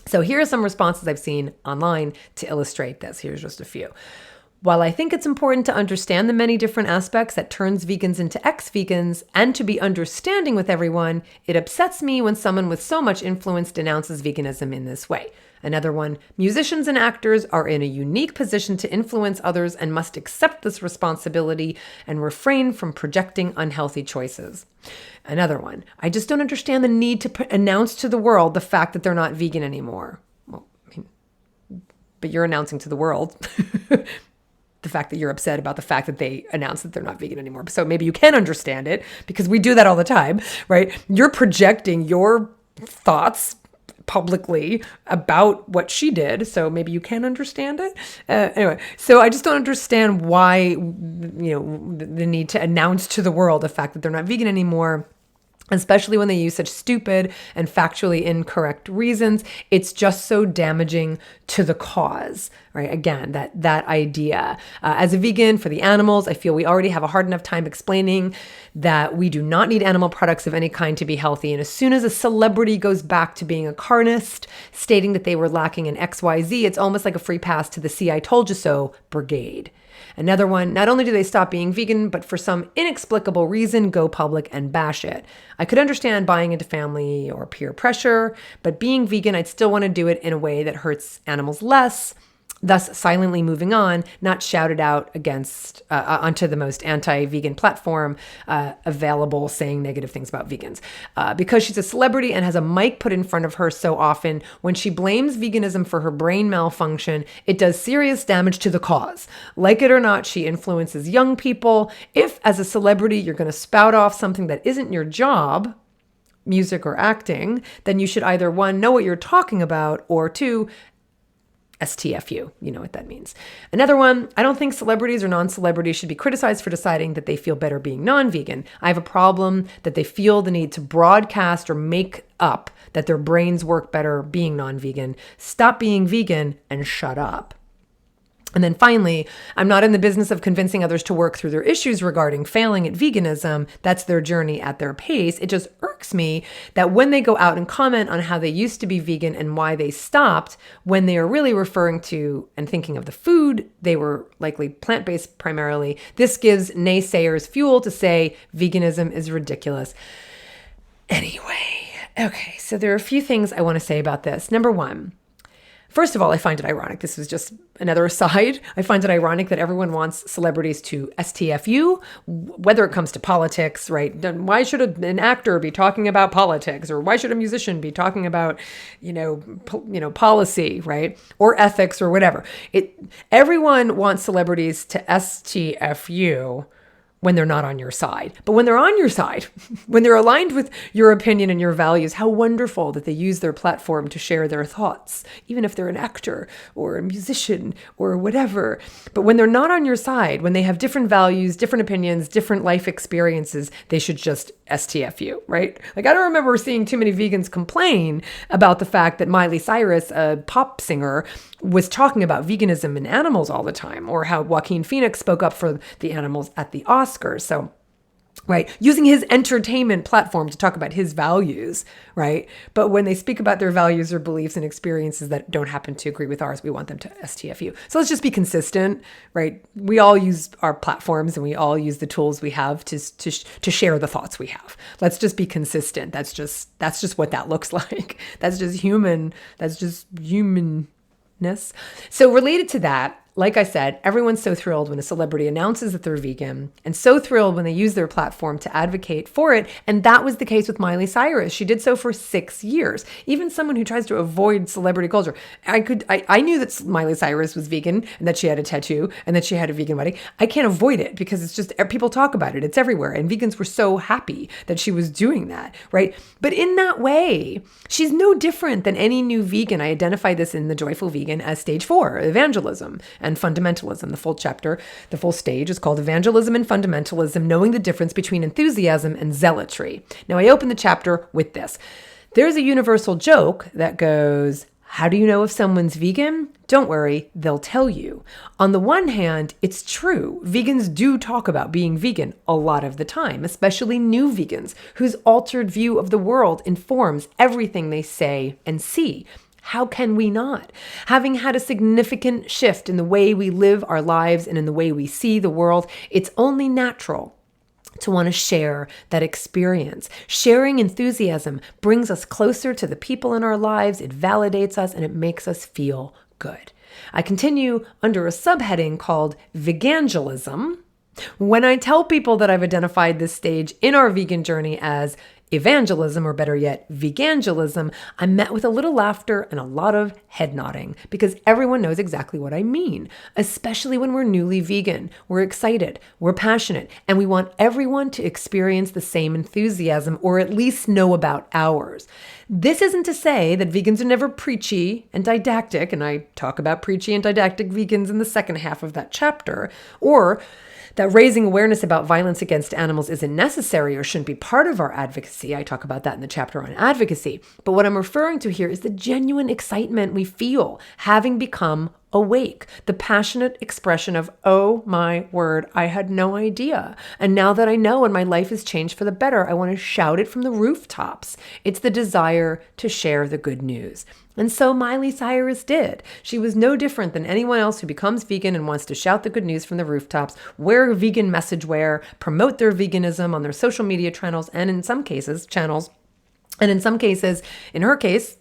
So here are some responses I've seen online to illustrate this. Here's just a few. While I think it's important to understand the many different aspects that turns vegans into ex-vegans and to be understanding with everyone, it upsets me when someone with so much influence denounces veganism in this way. Another one, musicians and actors are in a unique position to influence others and must accept this responsibility and refrain from projecting unhealthy choices. Another one, I just don't understand the need to announce to the world the fact that they're not vegan anymore. Well, but you're announcing to the world the fact that you're upset about the fact that they announced that they're not vegan anymore. So maybe you can understand it because we do that all the time, right? You're projecting your thoughts publicly about what she did, so maybe you can understand it. Anyway, so I just don't understand why, the need to announce to the world the fact that they're not vegan anymore, especially when they use such stupid and factually incorrect reasons. It's just so damaging to the cause, right? Again, that idea. As a vegan for the animals, I feel we already have a hard enough time explaining that we do not need animal products of any kind to be healthy. And as soon as a celebrity goes back to being a carnist, stating that they were lacking in XYZ, it's almost like a free pass to the "see, I told you so" brigade. Another one, not only do they stop being vegan, but for some inexplicable reason, go public and bash it. I could understand buying into family or peer pressure, but being vegan, I'd still want to do it in a way that hurts animals less, thus silently moving on, not shouted out against onto the most anti-vegan platform available, saying negative things about vegans. Because she's a celebrity and has a mic put in front of her so often, when she blames veganism for her brain malfunction, it does serious damage to the cause. Like it or not, she influences young people. If, as a celebrity, you're going to spout off something that isn't your job, music or acting, then you should either, one, know what you're talking about, or two, STFU, you know what that means. Another one, I don't think celebrities or non-celebrities should be criticized for deciding that they feel better being non-vegan. I have a problem that they feel the need to broadcast or make up that their brains work better being non-vegan. Stop being vegan and shut up. And then finally, I'm not in the business of convincing others to work through their issues regarding failing at veganism. That's their journey at their pace. It just irks me that when they go out and comment on how they used to be vegan and why they stopped, when they are really referring to and thinking of the food, they were likely plant-based primarily. This gives naysayers fuel to say veganism is ridiculous. Anyway, okay, so there are a few things I want to say about this. Number one, first of all, I find it ironic. This is just another aside. I find it ironic that everyone wants celebrities to STFU, whether it comes to politics, right? Why should an actor be talking about politics? Or why should a musician be talking about, policy, right? Or ethics or whatever. Everyone wants celebrities to STFU when they're not on your side. But when they're on your side, when they're aligned with your opinion and your values, how wonderful that they use their platform to share their thoughts, even if they're an actor or a musician or whatever. But when they're not on your side, when they have different values, different opinions, different life experiences, they should just STF you, right? Like, I don't remember seeing too many vegans complain about the fact that Miley Cyrus, a pop singer, was talking about veganism and animals all the time, or how Joaquin Phoenix spoke up for the animals at the Oscars. So, right, using his entertainment platform to talk about his values, right? But when they speak about their values or beliefs and experiences that don't happen to agree with ours, we want them to STFU. So let's just be consistent, right? We all use our platforms and we all use the tools we have to share the thoughts we have. Let's just be consistent. That's just what that looks like. That's just human. That's just humanness. So related to that, like I said, everyone's so thrilled when a celebrity announces that they're vegan, and so thrilled when they use their platform to advocate for it. And that was the case with Miley Cyrus. She did so for 6 years. Even someone who tries to avoid celebrity culture. I knew that Miley Cyrus was vegan and that she had a tattoo and that she had a vegan wedding. I can't avoid it because it's just, people talk about it. It's everywhere. And vegans were so happy that she was doing that, right? But in that way, she's no different than any new vegan. I identify this in The Joyful Vegan as stage 4, evangelism and fundamentalism. The full chapter, the full stage is called Evangelism and Fundamentalism, Knowing the Difference Between Enthusiasm and Zealotry. Now, I open the chapter with this. There's a universal joke that goes, how do you know if someone's vegan? Don't worry, they'll tell you. On the one hand, it's true. Vegans do talk about being vegan a lot of the time, especially new vegans whose altered view of the world informs everything they say and see. How can we not? Having had a significant shift in the way we live our lives and in the way we see the world, it's only natural to want to share that experience. Sharing enthusiasm brings us closer to the people in our lives, it validates us, and it makes us feel good. I continue under a subheading called Vegangelism. When I tell people that I've identified this stage in our vegan journey as evangelism, or better yet, vegangelism, I'm met with a little laughter and a lot of head nodding because everyone knows exactly what I mean, especially when we're newly vegan. We're excited, we're passionate, and we want everyone to experience the same enthusiasm or at least know about ours. This isn't to say that vegans are never preachy and didactic, and I talk about preachy and didactic vegans in the second half of that chapter, or that raising awareness about violence against animals isn't necessary or shouldn't be part of our advocacy. I talk about that in the chapter on advocacy. But what I'm referring to here is the genuine excitement we feel having become awake, the passionate expression of, oh my word, I had no idea. And now that I know and my life has changed for the better, I want to shout it from the rooftops. It's the desire to share the good news. And so Miley Cyrus did. She was no different than anyone else who becomes vegan and wants to shout the good news from the rooftops, wear vegan message wear, promote their veganism on their social media channels, and in some cases, in her case,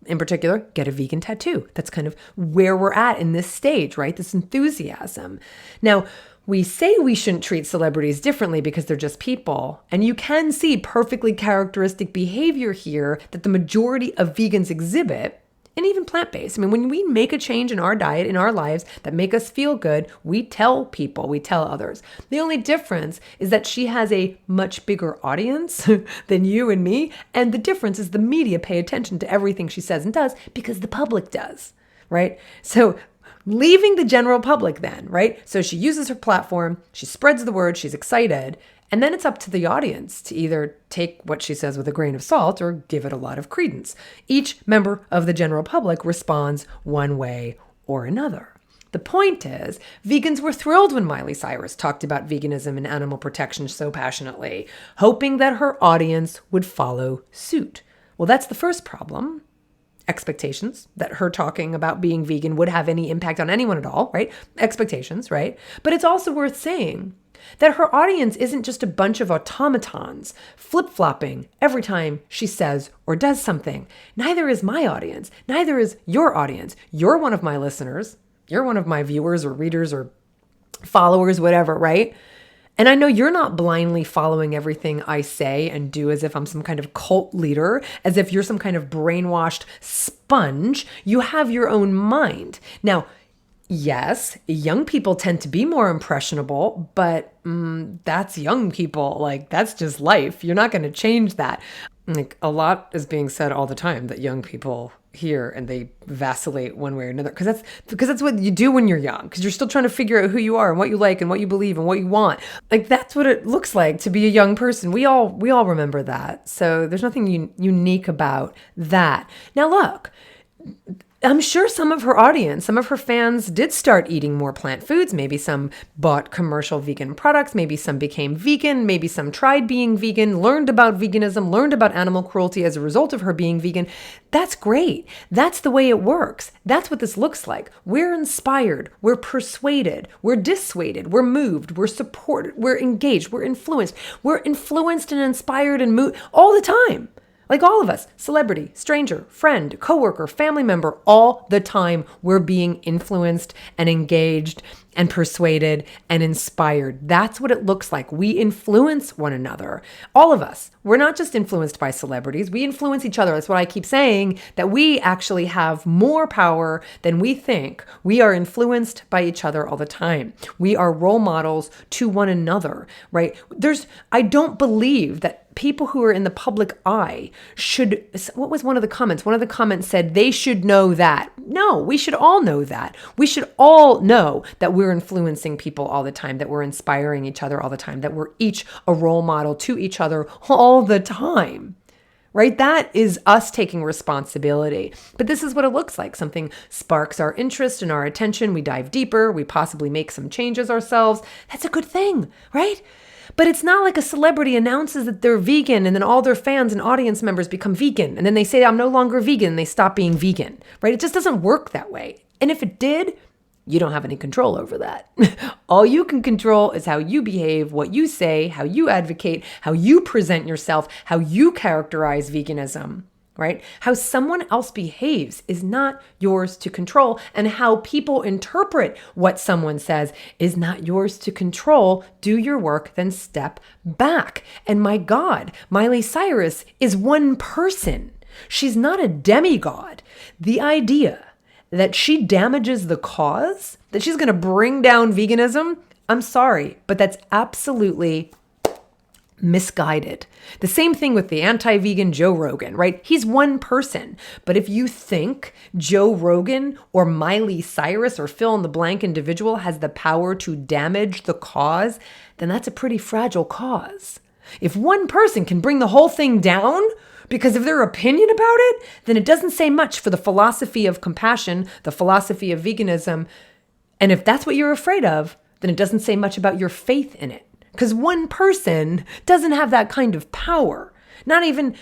in particular, get a vegan tattoo. That's kind of where we're at in this stage, right? This enthusiasm. Now, we say we shouldn't treat celebrities differently because they're just people. And you can see perfectly characteristic behavior here that the majority of vegans exhibit, and even plant-based. I mean, when we make a change in our diet, in our lives that make us feel good, we tell people, we tell others. The only difference is that she has a much bigger audience than you and me. And the difference is the media pay attention to everything she says and does because the public does, right? So leaving the general public then, right? So she uses her platform, she spreads the word, she's excited, and then it's up to the audience to either take what she says with a grain of salt or give it a lot of credence. Each member of the general public responds one way or another. The point is, vegans were thrilled when Miley Cyrus talked about veganism and animal protection so passionately, hoping that her audience would follow suit. Well, that's the first problem. Expectations that her talking about being vegan would have any impact on anyone at all, right? Expectations, right? But it's also worth saying that her audience isn't just a bunch of automatons flip-flopping every time she says or does something. Neither is my audience. Neither is your audience. You're one of my listeners. You're one of my viewers or readers or followers, whatever, right? And I know you're not blindly following everything I say and do as if I'm some kind of cult leader, as if you're some kind of brainwashed sponge. You have your own mind. Now, Yes, young people tend to be more impressionable, but that's young people. Like, that's just life. You're not going to change that. Like, a lot is being said all the time that young people hear and they vacillate one way or another because that's what you do when you're young, because you're still trying to figure out who you are and what you like and what you believe and what you want. Like, that's what it looks like to be a young person. We all remember that. So there's nothing unique about that. Now, look, I'm sure some of her audience, some of her fans did start eating more plant foods. Maybe some bought commercial vegan products. Maybe some became vegan. Maybe some tried being vegan, learned about veganism, learned about animal cruelty as a result of her being vegan. That's great. That's the way it works. That's what this looks like. We're inspired. We're persuaded. We're dissuaded. We're moved. We're supported. We're engaged. We're influenced. We're influenced and inspired and moved all the time. Like all of us, celebrity, stranger, friend, coworker, family member, all the time we're being influenced and engaged and persuaded and inspired. That's what it looks like. We influence one another. All of us. We're not just influenced by celebrities. We influence each other. That's what I keep saying, that we actually have more power than we think. We are influenced by each other all the time. We are role models to one another, right? I don't believe that people who are in the public eye should, what was one of the comments? One of the comments said they should know that. No, we should all know that. We should all know that we're influencing people all the time, that we're inspiring each other all the time, that we're each a role model to each other all the time, right? That is us taking responsibility. But this is what it looks like. Something sparks our interest and our attention. We dive deeper. We possibly make some changes ourselves. That's a good thing, right? But it's not like a celebrity announces that they're vegan and then all their fans and audience members become vegan. And then they say, I'm no longer vegan, and they stop being vegan, right? It just doesn't work that way. And if it did, you don't have any control over that. All you can control is how you behave, what you say, how you advocate, how you present yourself, how you characterize veganism. Right? How someone else behaves is not yours to control, and how people interpret what someone says is not yours to control. Do your work, then step back. And my God, Miley Cyrus is one person. She's not a demigod. The idea that she damages the cause, that she's going to bring down veganism, I'm sorry, but that's absolutely misguided. The same thing with the anti-vegan Joe Rogan, right? He's one person. But if you think Joe Rogan or Miley Cyrus or fill in the blank individual has the power to damage the cause, then that's a pretty fragile cause. If one person can bring the whole thing down because of their opinion about it, then it doesn't say much for the philosophy of compassion, the philosophy of veganism. And if that's what you're afraid of, then it doesn't say much about your faith in it. Because one person doesn't have that kind of power. Not even,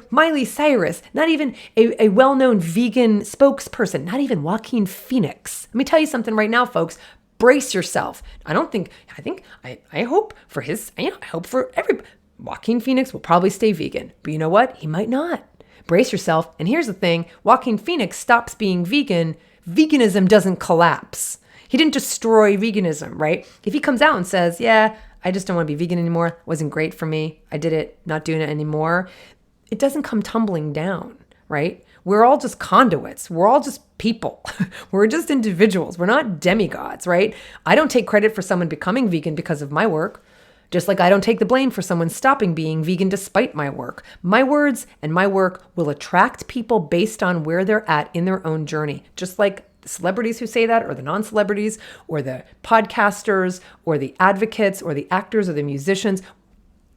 Miley Cyrus, not even a well-known vegan spokesperson, not even Joaquin Phoenix. Let me tell you something right now, folks. Brace yourself. I hope for I hope for everybody. Joaquin Phoenix will probably stay vegan. But you know what? He might not. Brace yourself. And here's the thing. Joaquin Phoenix stops being vegan. Veganism doesn't collapse. He didn't destroy veganism, right? If he comes out and says, yeah, I just don't want to be vegan anymore. It wasn't great for me. I did it, not doing it anymore. It doesn't come tumbling down, right? We're all just conduits. We're all just people. We're just individuals. We're not demigods, right? I don't take credit for someone becoming vegan because of my work. Just like I don't take the blame for someone stopping being vegan despite my work. My words and my work will attract people based on where they're at in their own journey. Just like the celebrities who say that, or the non-celebrities, or the podcasters, or the advocates, or the actors, or the musicians.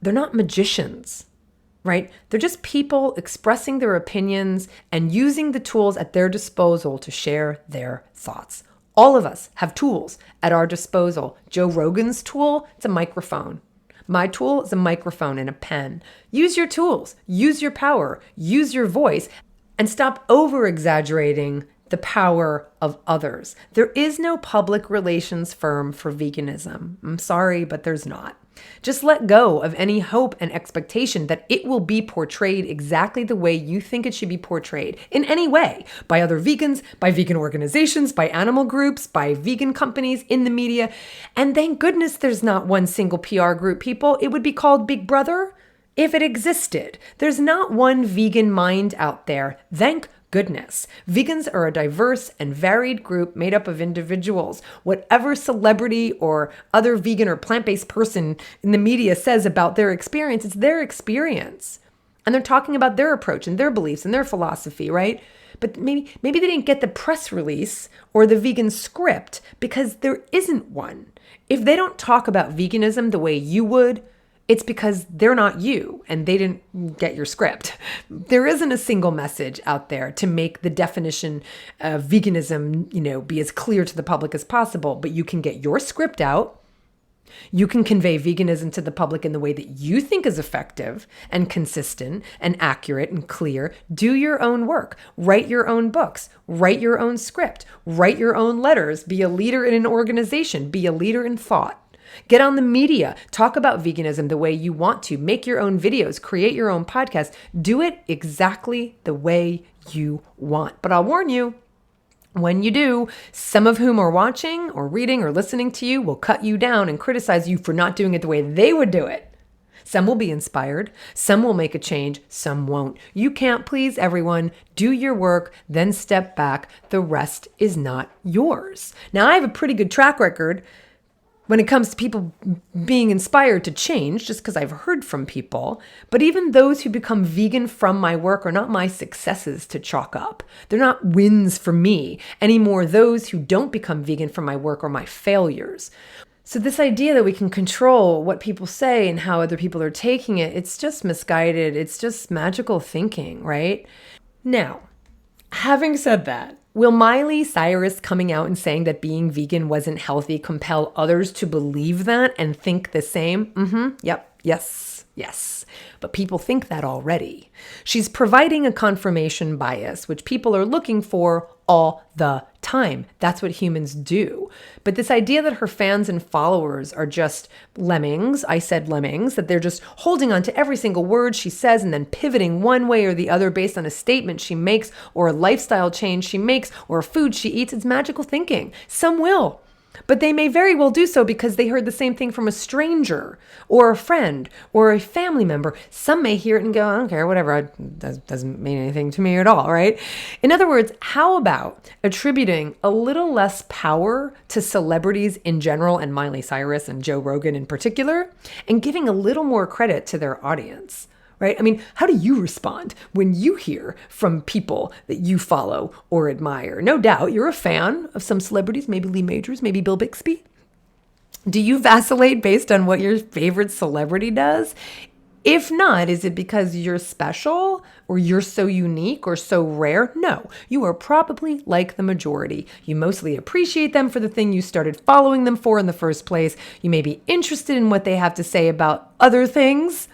They're not magicians, right? They're just people expressing their opinions and using the tools at their disposal to share their thoughts. All of us have tools at our disposal. Joe Rogan's tool, it's a microphone. My tool is a microphone and a pen. Use your tools, use your power, use your voice, and stop over-exaggerating the power of others. There is no public relations firm for veganism. I'm sorry, but there's not. Just let go of any hope and expectation that it will be portrayed exactly the way you think it should be portrayed in any way, by other vegans, by vegan organizations, by animal groups, by vegan companies, in the media. And thank goodness there's not one single PR group, people. It would be called Big Brother if it existed. There's not one vegan mind out there. Thank goodness. Vegans are a diverse and varied group made up of individuals. Whatever celebrity or other vegan or plant-based person in the media says about their experience, it's their experience. And they're talking about their approach and their beliefs and their philosophy, right? But maybe they didn't get the press release or the vegan script because there isn't one. If they don't talk about veganism the way you would, it's because they're not you and they didn't get your script. There isn't a single message out there to make the definition of veganism, be as clear to the public as possible, but you can get your script out. You can convey veganism to the public in the way that you think is effective and consistent and accurate and clear. Do your own work. Write your own books. Write your own script. Write your own letters. Be a leader in an organization. Be a leader in thought. Get on the media. Talk about veganism the way you want to. Make your own videos. Create your own podcast. Do it exactly the way you want. But I'll warn you, when you do, some of whom are watching or reading or listening to you will cut you down and criticize you for not doing it the way they would do it. Some will be inspired. Some will make a change. Some won't. You can't please everyone. Do your work, then step back. The rest is not yours. Now, I have a pretty good track record when it comes to people being inspired to change, just because I've heard from people. But even those who become vegan from my work are not my successes to chalk up. They're not wins for me anymore. Those who don't become vegan from my work are my failures. So this idea that we can control what people say and how other people are taking it, it's just misguided. It's just magical thinking, right? Now, having said that, will Miley Cyrus coming out and saying that being vegan wasn't healthy compel others to believe that and think the same? Yep. Yes. But people think that already. She's providing a confirmation bias, which people are looking for all the time. That's what humans do. But this idea that her fans and followers are just lemmings, I said lemmings, that they're just holding on to every single word she says and then pivoting one way or the other based on a statement she makes or a lifestyle change she makes or a food she eats, it's magical thinking. Some will. But they may very well do so because they heard the same thing from a stranger or a friend or a family member. Some may hear it and go, I don't care, whatever, it doesn't mean anything to me at all, right? In other words, how about attributing a little less power to celebrities in general and Miley Cyrus and Joe Rogan in particular, and giving a little more credit to their audience? Right? I mean, how do you respond when you hear from people that you follow or admire? No doubt you're a fan of some celebrities, maybe Lee Majors, maybe Bill Bixby. Do you vacillate based on what your favorite celebrity does? If not, is it because you're special or you're so unique or so rare? No, you are probably like the majority. You mostly appreciate them for the thing you started following them for in the first place. You may be interested in what they have to say about other things,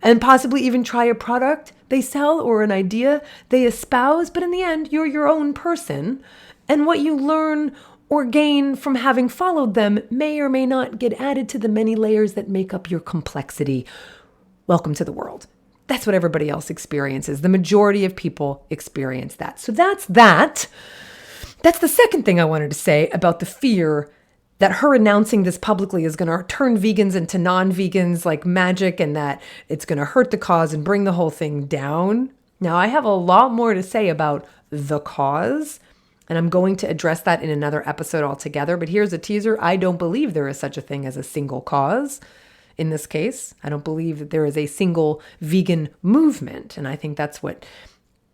and possibly even try a product they sell or an idea they espouse. But in the end, you're your own person. And what you learn or gain from having followed them may or may not get added to the many layers that make up your complexity. Welcome to the world. That's what everybody else experiences. The majority of people experience that. So that's that. That's the second thing I wanted to say about the fear that her announcing this publicly is going to turn vegans into non-vegans like magic and that it's going to hurt the cause and bring the whole thing down. Now, I have a lot more to say about the cause, and I'm going to address that in another episode altogether. But here's a teaser. I don't believe there is such a thing as a single cause in this case. I don't believe that there is a single vegan movement. And I think that's what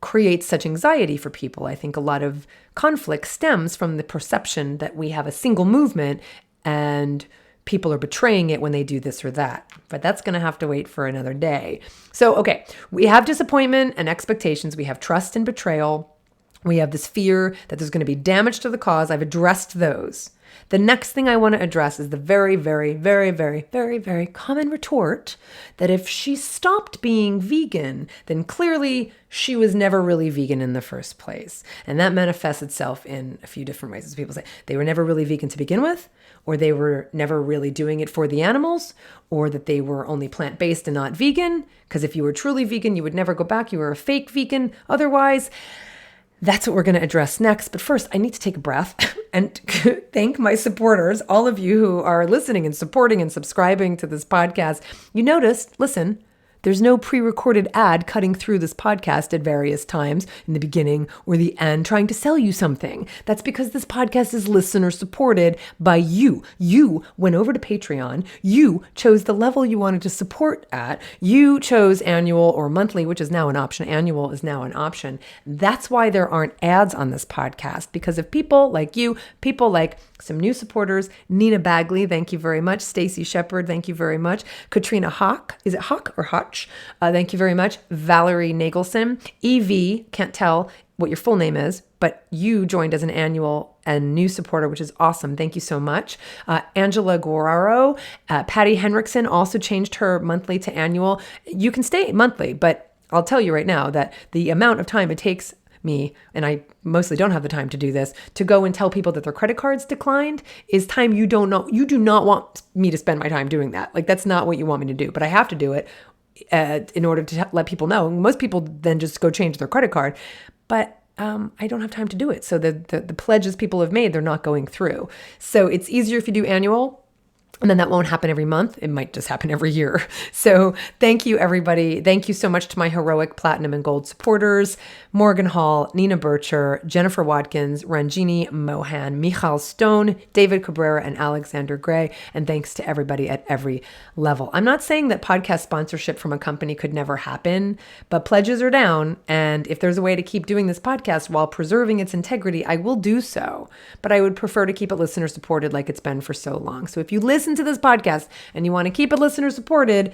creates such anxiety for people. I think a lot of conflict stems from the perception that we have a single movement and people are betraying it when they do this or that. But that's going to have to wait for another day. So, okay, we have disappointment and expectations. We have trust and betrayal. We have this fear that there's going to be damage to the cause. I've addressed those. The next thing I want to address is the very, very, very, very, very, very common retort that if she stopped being vegan, then clearly she was never really vegan in the first place. And that manifests itself in a few different ways. As people say, they were never really vegan to begin with, or they were never really doing it for the animals, or that they were only plant-based and not vegan. Because if you were truly vegan, you would never go back. You were a fake vegan otherwise. That's what we're going to address next. But first, I need to take a breath and thank my supporters, all of you who are listening and supporting and subscribing to this podcast. You noticed, listen, There's no pre-recorded ad cutting through this podcast at various times in the beginning or the end trying to sell you something. That's because this podcast is listener supported by you. You went over to Patreon. You chose the level you wanted to support at. You chose annual or monthly, which is now an option. Annual is now an option. That's why there aren't ads on this podcast, because of people like you, people like some new supporters, Nina Bagley, thank you very much. Stacy Shepard, thank you very much. Katrina Hawk, is it Hawk or Hotch? Thank you very much. Valerie Nagelson. Evie, can't tell what your full name is, but you joined as an annual and new supporter, which is awesome. Thank you so much. Angela Guerrero, Patty Henriksen also changed her monthly to annual. You can stay monthly, but I'll tell you right now that the amount of time it takes me, and I mostly don't have the time to do this, to go and tell people that their credit cards declined is time you don't know. You do not want me to spend my time doing that. Like, that's not what you want me to do, but I have to do it in order to let people know. Most people then just go change their credit card, but I don't have time to do it. So the pledges people have made, they're not going through. So it's easier if you do annual. And then that won't happen every month. It might just happen every year. So thank you, everybody. Thank you so much to my heroic platinum and gold supporters: Morgan Hall, Nina Bircher, Jennifer Watkins, Ranjini Mohan, Michal Stone, David Cabrera, and Alexander Gray. And thanks to everybody at every level. I'm not saying that podcast sponsorship from a company could never happen, but pledges are down. And if there's a way to keep doing this podcast while preserving its integrity, I will do so. But I would prefer to keep it listener supported like it's been for so long. So if you listen to this podcast and you want to keep it listener supported,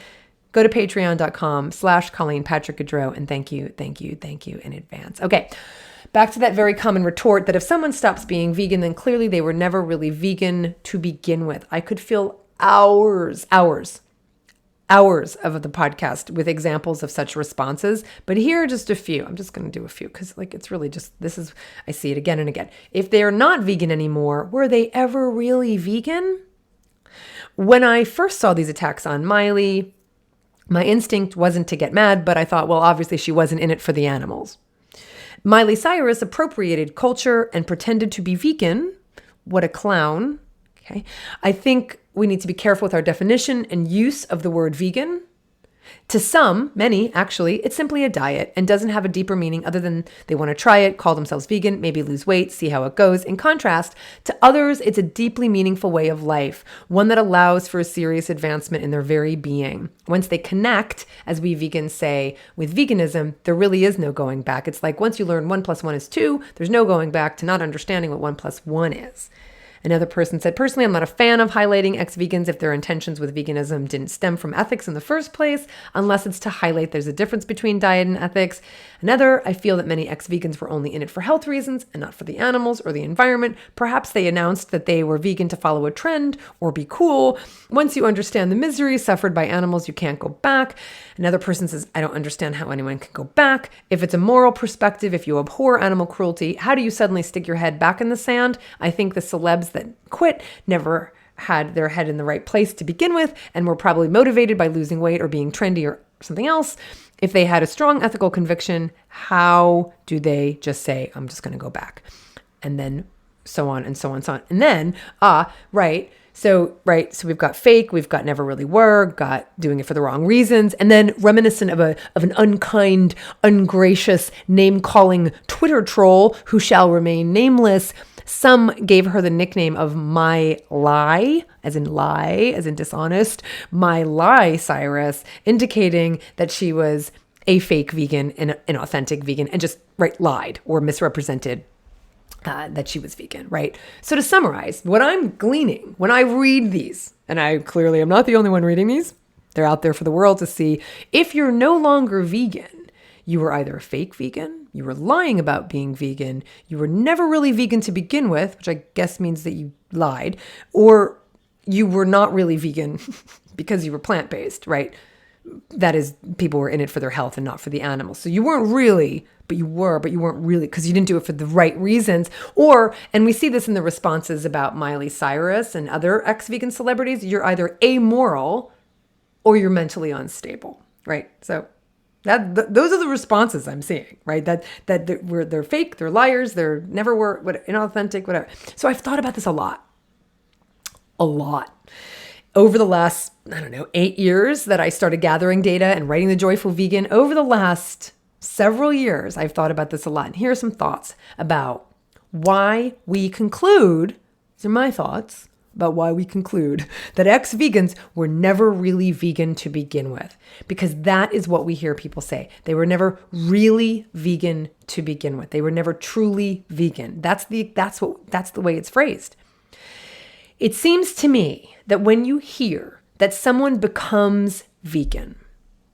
go to patreon.com/Colleen Patrick-Goudreau, and thank you in advance. Okay, back to that very common retort that if someone stops being vegan, then clearly they were never really vegan to begin with. I could fill hours of the podcast with examples of such responses, but here are just a few. I'm just going to do a few because it's really just, I see it again and again. If they're not vegan anymore, were they ever really vegan? When I first saw these attacks on Miley, my instinct wasn't to get mad, but I thought, well, obviously she wasn't in it for the animals. Miley Cyrus appropriated culture and pretended to be vegan. What a clown. Okay. I think we need to be careful with our definition and use of the word vegan. To some, many actually, it's simply a diet and doesn't have a deeper meaning other than they want to try it, call themselves vegan, maybe lose weight, see how it goes. In contrast, to others, it's a deeply meaningful way of life, one that allows for a serious advancement in their very being. Once they connect, as we vegans say, with veganism, there really is no going back. It's like once you learn 1 + 1 is 2, there's no going back to not understanding what 1 + 1 is. Another person said, personally, I'm not a fan of highlighting ex-vegans if their intentions with veganism didn't stem from ethics in the first place, unless it's to highlight there's a difference between diet and ethics. Another, I feel that many ex-vegans were only in it for health reasons and not for the animals or the environment. Perhaps they announced that they were vegan to follow a trend or be cool. Once you understand the misery suffered by animals, you can't go back. Another person says, I don't understand how anyone can go back. If it's a moral perspective, if you abhor animal cruelty, how do you suddenly stick your head back in the sand? I think the celebs that quit never had their head in the right place to begin with and were probably motivated by losing weight or being trendy or something else. If they had a strong ethical conviction, how do they just say, I'm just going to go back? And then so on and so on and so on. And then, So we've got fake, we've got never really were, got doing it for the wrong reasons, and then reminiscent of an unkind, ungracious, name-calling Twitter troll who shall remain nameless. Some gave her the nickname of My Lie, as in dishonest, My Lie Cyrus, indicating that she was a fake vegan and an authentic vegan and just lied or misrepresented that she was vegan, right? So to summarize, what I'm gleaning when I read these, and I clearly am not the only one reading these, they're out there for the world to see. If you're no longer vegan, you were either a fake vegan, you were lying about being vegan, you were never really vegan to begin with, which I guess means that you lied, or you were not really vegan because you were plant-based, right? That is, people were in it for their health and not for the animals. So you weren't really, but you weren't really, because you didn't do it for the right reasons. And we see this in the responses about Miley Cyrus and other ex-vegan celebrities, you're either amoral or you're mentally unstable, right? So those are the responses I'm seeing, right? That they're fake, they're liars, they're never were inauthentic, whatever. So I've thought about this a lot. over the last, 8 years that I started gathering data and writing The Joyful Vegan, over the last several years, I've thought about this a lot. And here are some thoughts about why we conclude, these are my thoughts, about why we conclude that ex-vegans were never really vegan to begin with. Because that is what we hear people say. They were never really vegan to begin with. They were never truly vegan. That's the way it's phrased. It seems to me that when you hear that someone becomes vegan,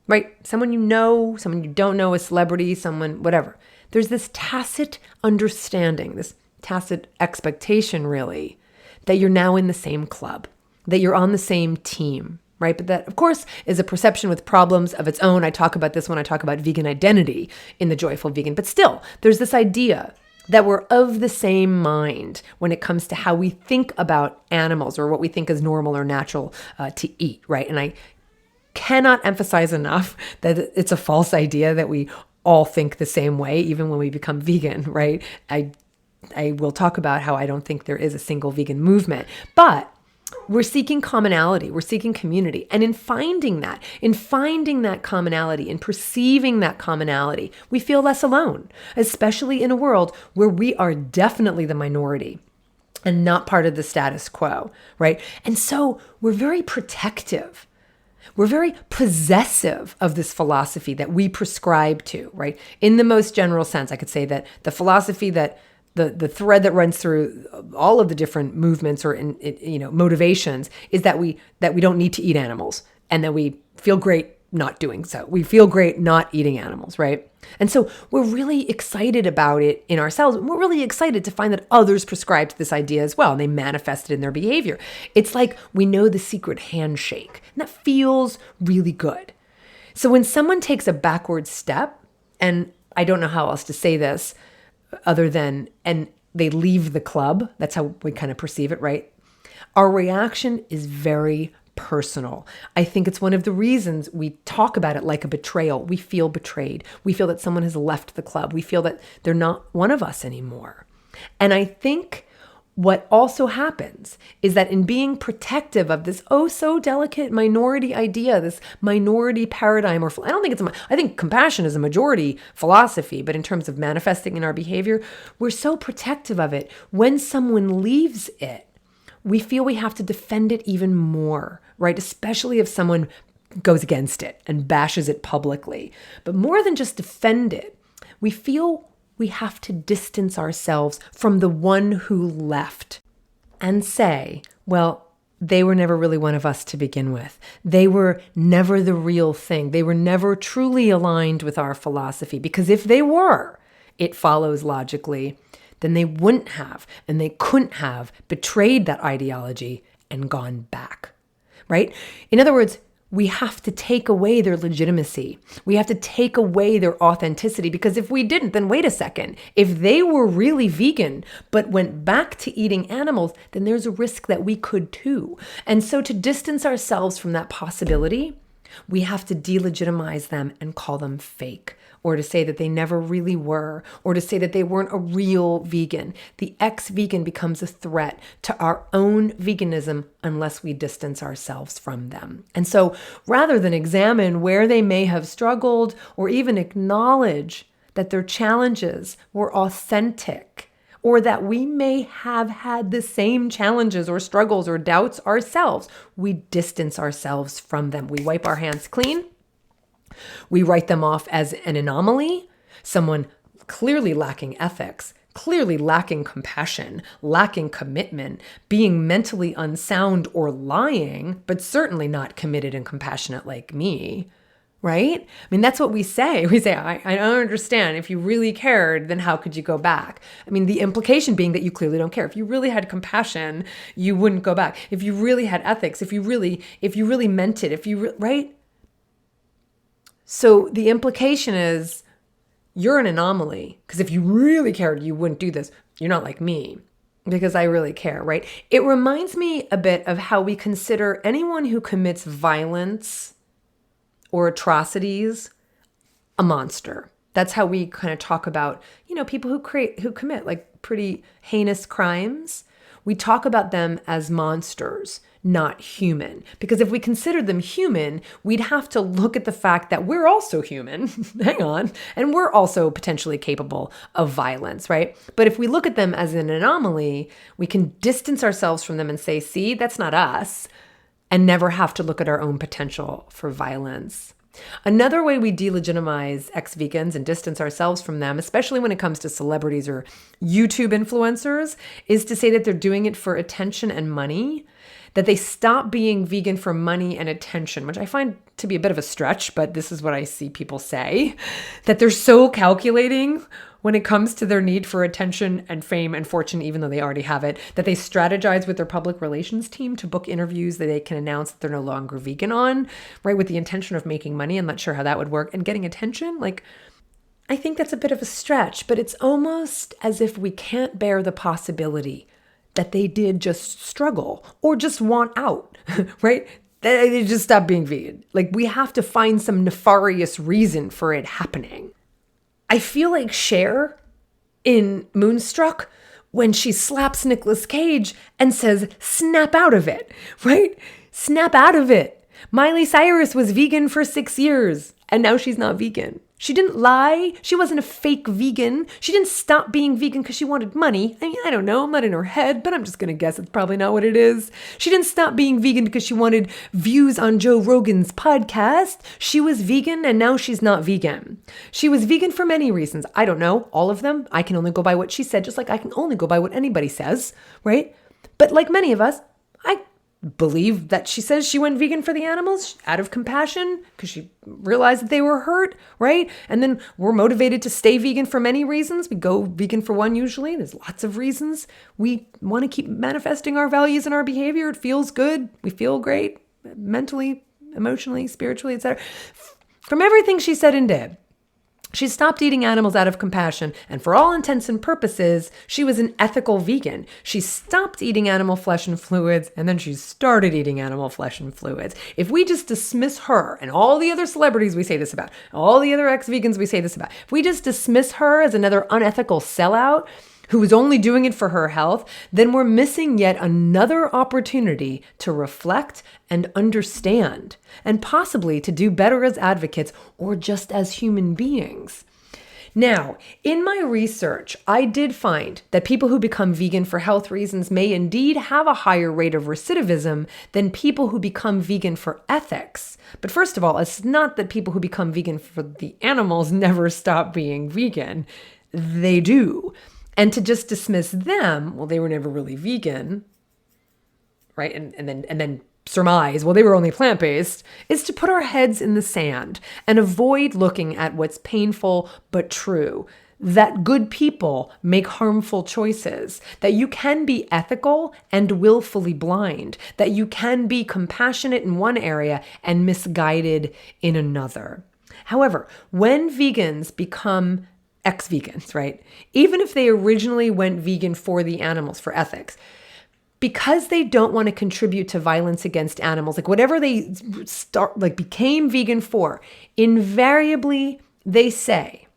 right? Someone you know, someone you don't know, a celebrity, someone, whatever. There's this tacit understanding, this tacit expectation, really, that you're now in the same club, that you're on the same team, right? But that, of course, is a perception with problems of its own. I talk about this when I talk about vegan identity in The Joyful Vegan. But still, there's this idea that we're of the same mind when it comes to how we think about animals or what we think is normal or natural to eat, right? And I cannot emphasize enough that it's a false idea that we all think the same way, even when we become vegan, right? I will talk about how I don't think there is a single vegan movement, but we're seeking commonality, we're seeking community. And in finding that commonality, in perceiving that commonality, we feel less alone, especially in a world where we are definitely the minority and not part of the status quo, right? And so we're very protective. We're very possessive of this philosophy that we prescribe to, right? In the most general sense, I could say that the philosophy that the thread that runs through all of the different movements or motivations is that we don't need to eat animals and that we feel great not doing so. We feel great not eating animals, right? And so we're really excited about it in ourselves. We're really excited to find that others prescribe to this idea as well, and they manifest it in their behavior. It's like we know the secret handshake, and that feels really good. So when someone takes a backward step, and I don't know how else to say this, other than, and they leave the club, that's how we kind of perceive it, right? Our reaction is very personal. I think it's one of the reasons we talk about it like a betrayal. We feel betrayed. We feel that someone has left the club. We feel that they're not one of us anymore. And I think what also happens is that in being protective of this oh so delicate minority idea, this minority paradigm, I think compassion is a majority philosophy, but in terms of manifesting in our behavior, we're so protective of it. When someone leaves it, we feel we have to defend it even more, right? Especially if someone goes against it and bashes it publicly. But more than just defend it, we feel we have to distance ourselves from the one who left and say, well, they were never really one of us to begin with. They were never the real thing. They were never truly aligned with our philosophy, because if they were, it follows logically, then they wouldn't have and they couldn't have betrayed that ideology and gone back, right? In other words, we have to take away their legitimacy. We have to take away their authenticity, because if we didn't, then wait a second. If they were really vegan but went back to eating animals, then there's a risk that we could too. And so to distance ourselves from that possibility, we have to delegitimize them and call them fake, or to say that they never really were, or to say that they weren't a real vegan. The ex-vegan becomes a threat to our own veganism unless we distance ourselves from them. And so rather than examine where they may have struggled or even acknowledge that their challenges were authentic, or that we may have had the same challenges or struggles or doubts ourselves, we distance ourselves from them. We wipe our hands clean. We write them off as an anomaly, someone clearly lacking ethics, clearly lacking compassion, lacking commitment, being mentally unsound or lying, but certainly not committed and compassionate like me. Right? I mean, that's what we say. We say, I don't understand. If you really cared, then how could you go back? I mean, the implication being that you clearly don't care. If you really had compassion, you wouldn't go back. If you really had ethics, if you really meant it, right? So the implication is you're an anomaly, because if you really cared, you wouldn't do this. You're not like me, because I really care, right? It reminds me a bit of how we consider anyone who commits violence or atrocities a monster. That's how we kind of talk about, people who commit like pretty heinous crimes. we talk about them as monsters, not human. Because if we consider them human, we'd have to look at the fact that we're also human, hang on, and we're also potentially capable of violence, right? But if we look at them as an anomaly, we can distance ourselves from them and say, see, that's not us, and never have to look at our own potential for violence. Another way we delegitimize ex-vegans and distance ourselves from them, especially when it comes to celebrities or YouTube influencers, is to say that they're doing it for attention and money, that they stop being vegan for money and attention, which I find to be a bit of a stretch, but this is what I see people say, that they're so calculating when it comes to their need for attention and fame and fortune, even though they already have it, that they strategize with their public relations team to book interviews that they can announce that they're no longer vegan on, right? With the intention of making money. I'm not sure how that would work. And getting attention, like, I think that's a bit of a stretch, but it's almost as if we can't bear the possibility that they did just struggle or just want out, right? They just stopped being vegan. Like, we have to find some nefarious reason for it happening. I feel like Cher in Moonstruck when she slaps Nicolas Cage and says, snap out of it, right? Snap out of it. Miley Cyrus was vegan for 6 years and now she's not vegan. She didn't lie. She wasn't a fake vegan. She didn't stop being vegan because she wanted money. I mean, I don't know. I'm not in her head, but I'm just going to guess it's probably not what it is. She didn't stop being vegan because she wanted views on Joe Rogan's podcast. She was vegan and now she's not vegan. She was vegan for many reasons. I don't know all of them. I can only go by what she said, just like I can only go by what anybody says, right? But like many of us, I believe that she says she went vegan for the animals out of compassion because she realized that they were hurt, right? And then we're motivated to stay vegan for many reasons. We go vegan for one usually. There's lots of reasons. We want to keep manifesting our values and our behavior. It feels good. We feel great mentally, emotionally, spiritually, etc. From everything she said and did, she stopped eating animals out of compassion, and for all intents and purposes, she was an ethical vegan. She stopped eating animal flesh and fluids, and then she started eating animal flesh and fluids. If we just dismiss her and all the other celebrities we say this about, all the other ex-vegans we say this about, if we just dismiss her as another unethical sellout who was only doing it for her health, then we're missing yet another opportunity to reflect and understand, and possibly to do better as advocates or just as human beings. Now, in my research, I did find that people who become vegan for health reasons may indeed have a higher rate of recidivism than people who become vegan for ethics. But first of all, it's not that people who become vegan for the animals never stop being vegan. They do. And to just dismiss them, well, they were never really vegan, right? And then surmise, well, they were only plant-based, is to put our heads in the sand and avoid looking at what's painful but true. That good people make harmful choices, that you can be ethical and willfully blind, that you can be compassionate in one area and misguided in another. However, when vegans become ex-vegans, right? Even if they originally went vegan for the animals, for ethics, because they don't want to contribute to violence against animals, like whatever they became vegan for, invariably they say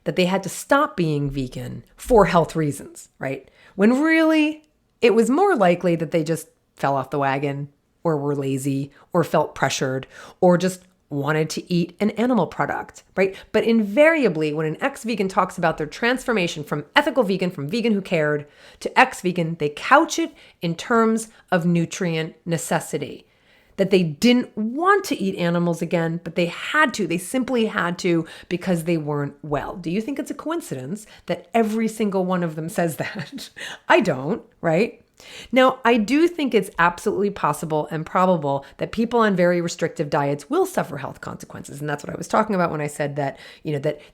that they had to stop being vegan for health reasons, right? When really it was more likely that they just fell off the wagon or were lazy or felt pressured or just wanted to eat an animal product, right? But invariably, when an ex-vegan talks about their transformation from ethical vegan, from vegan who cared, to ex-vegan, they couch it in terms of nutrient necessity. That they didn't want to eat animals again, but they had to. They simply had to because they weren't well. Do you think it's a coincidence that every single one of them says that? I don't, right? Now, I do think it's absolutely possible and probable that people on very restrictive diets will suffer health consequences. And that's what I was talking about when I said that,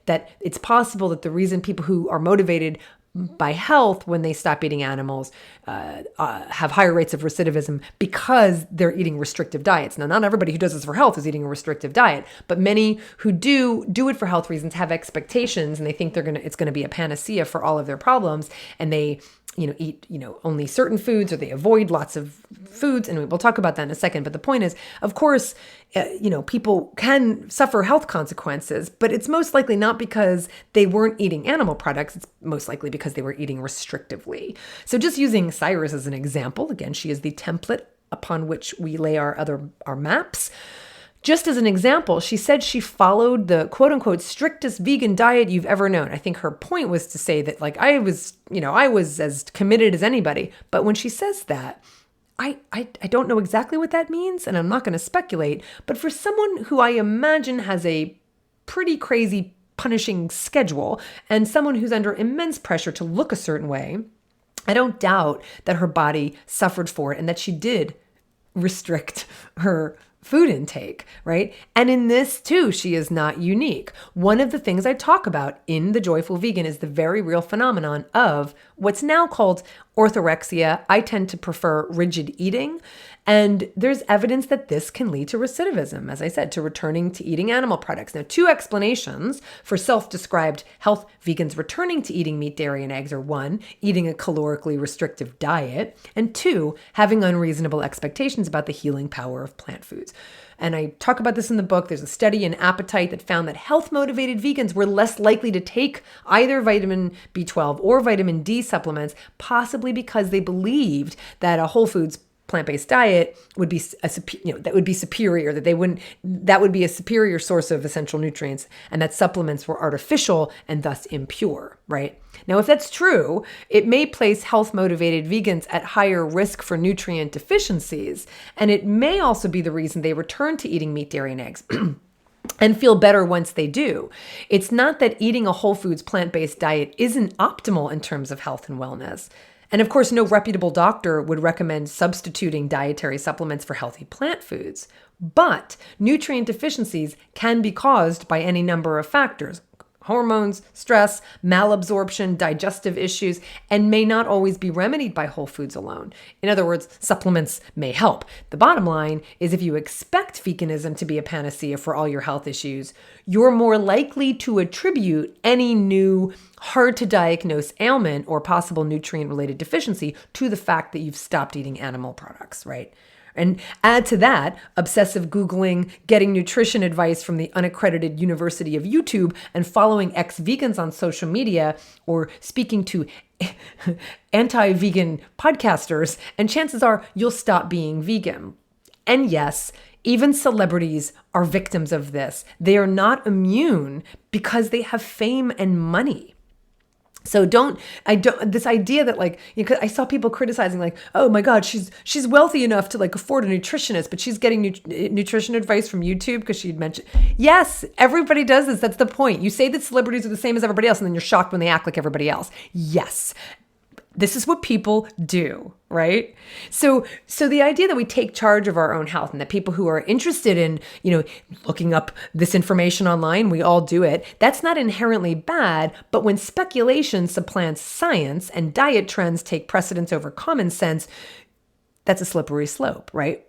that it's possible that the reason people who are motivated by health when they stop eating animals have higher rates of recidivism because they're eating restrictive diets. Now, not everybody who does this for health is eating a restrictive diet, but many who do it for health reasons have expectations and they think it's going to be a panacea for all of their problems, and they eat, only certain foods, or they avoid lots of foods. And we'll talk about that in a second. But the point is, of course, people can suffer health consequences, but it's most likely not because they weren't eating animal products. It's most likely because they were eating restrictively. So just using Cyrus as an example, again, she is the template upon which we lay our maps. Just as an example, she said she followed the quote unquote strictest vegan diet you've ever known. I think her point was to say that I was as committed as anybody. But when she says that, I don't know exactly what that means, and I'm not going to speculate. But for someone who I imagine has a pretty crazy punishing schedule and someone who's under immense pressure to look a certain way, I don't doubt that her body suffered for it and that she did restrict her food intake, right? And in this too, she is not unique. One of the things I talk about in The Joyful Vegan is the very real phenomenon of what's now called orthorexia. I tend to prefer rigid eating. And there's evidence that this can lead to recidivism, as I said, to returning to eating animal products. Now, two explanations for self-described health vegans returning to eating meat, dairy, and eggs are: one, eating a calorically restrictive diet, and two, having unreasonable expectations about the healing power of plant foods. And I talk about this in the book. There's a study in Appetite that found that health-motivated vegans were less likely to take either vitamin B12 or vitamin D supplements, possibly because they believed that a whole foods plant-based diet would be that would be superior, that would be a superior source of essential nutrients, and that supplements were artificial and thus impure, right? Now, if that's true, it may place health-motivated vegans at higher risk for nutrient deficiencies, and it may also be the reason they return to eating meat, dairy, and eggs and feel better once they do. It's not that eating a whole foods plant-based diet isn't optimal in terms of health and wellness. And of course, no reputable doctor would recommend substituting dietary supplements for healthy plant foods. But nutrient deficiencies can be caused by any number of factors: hormones, stress, malabsorption, digestive issues, and may not always be remedied by whole foods alone. In other words, supplements may help. The bottom line is, if you expect veganism to be a panacea for all your health issues, you're more likely to attribute any new hard-to-diagnose ailment or possible nutrient-related deficiency to the fact that you've stopped eating animal products, right? And add to that obsessive Googling, getting nutrition advice from the unaccredited University of YouTube, and following ex-vegans on social media, or speaking to anti-vegan podcasters, and chances are you'll stop being vegan. And yes, even celebrities are victims of this. They are not immune because they have fame and money. So this idea that I saw people criticizing oh my God, she's wealthy enough to afford a nutritionist, but she's getting nutrition advice from YouTube because she'd mentioned. Yes, everybody does this. That's the point. You say that celebrities are the same as everybody else, and then you're shocked when they act like everybody else. Yes. This is what people do, right? So the idea that we take charge of our own health, and that people who are interested in, looking up this information online, we all do it. That's not inherently bad, but when speculation supplants science and diet trends take precedence over common sense, that's a slippery slope, right?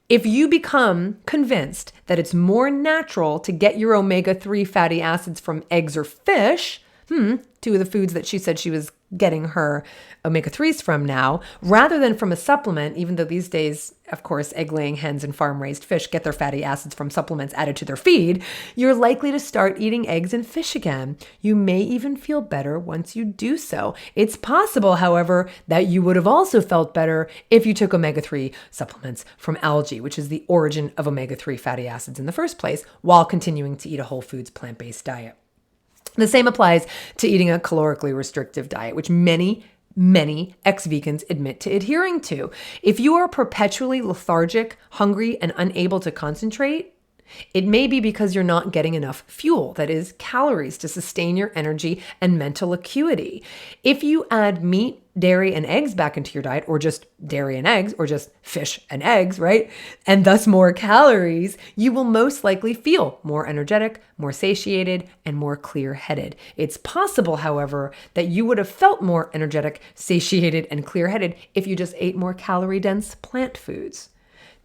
If you become convinced that it's more natural to get your omega-3 fatty acids from eggs or fish, two of the foods that she said she was getting her omega-3s from now, rather than from a supplement, even though these days, of course, egg-laying hens and farm-raised fish get their fatty acids from supplements added to their feed, you're likely to start eating eggs and fish again. You may even feel better once you do so. It's possible, however, that you would have also felt better if you took omega-3 supplements from algae, which is the origin of omega-3 fatty acids in the first place, while continuing to eat a whole foods plant-based diet. The same applies to eating a calorically restrictive diet, which many ex-vegans admit to adhering to. If you are perpetually lethargic, hungry, and unable to concentrate, it may be because you're not getting enough fuel, that is, calories, to sustain your energy and mental acuity. If you add meat, dairy, and eggs back into your diet, or just dairy and eggs, or just fish and eggs, right? And thus more calories, you will most likely feel more energetic, more satiated, and more clear-headed. It's possible, however, that you would have felt more energetic, satiated, and clear-headed if you just ate more calorie-dense plant foods.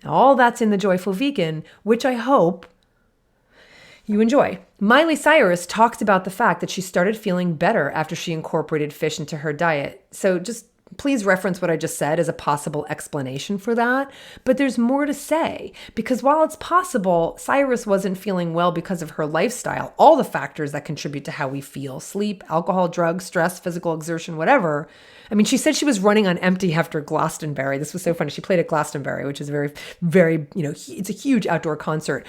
Now, all that's in The Joyful Vegan, which I hope you enjoy. Miley Cyrus talks about the fact that she started feeling better after she incorporated fish into her diet. So just please reference what I just said as a possible explanation for that. But there's more to say, because while it's possible Cyrus wasn't feeling well because of her lifestyle, all the factors that contribute to how we feel, sleep, alcohol, drugs, stress, physical exertion, whatever. I mean, she said she was running on empty after Glastonbury. This was so funny. She played at Glastonbury, which is very, very, it's a huge outdoor concert.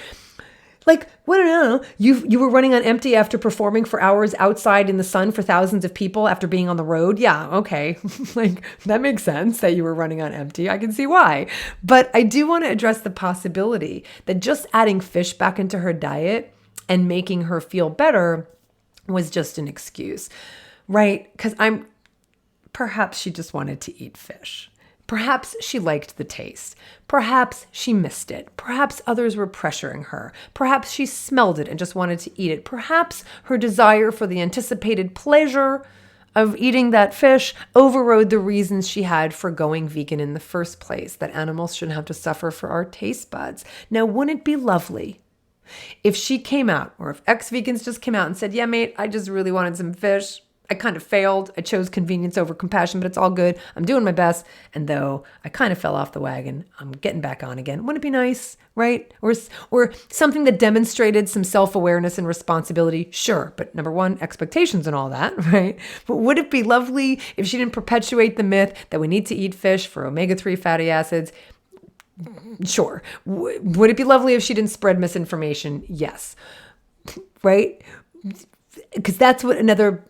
Like, what? I don't know. You were running on empty after performing for hours outside in the sun for thousands of people after being on the road. Yeah, okay. Like, that makes sense that you were running on empty. I can see why. But I do want to address the possibility that just adding fish back into her diet and making her feel better was just an excuse, right? Because perhaps she just wanted to eat fish. Perhaps she liked the taste. Perhaps she missed it. Perhaps others were pressuring her. Perhaps she smelled it and just wanted to eat it. Perhaps her desire for the anticipated pleasure of eating that fish overrode the reasons she had for going vegan in the first place, that animals shouldn't have to suffer for our taste buds. Now, wouldn't it be lovely if she came out, or if ex-vegans just came out and said, yeah, mate, I just really wanted some fish. I kind of failed. I chose convenience over compassion, but it's all good. I'm doing my best. And though I kind of fell off the wagon, I'm getting back on again. Wouldn't it be nice, right? Or something that demonstrated some self-awareness and responsibility? Sure. But number one, expectations and all that, right? But would it be lovely if she didn't perpetuate the myth that we need to eat fish for omega-3 fatty acids? Sure. Would it be lovely if she didn't spread misinformation? Yes. Right? Because that's what another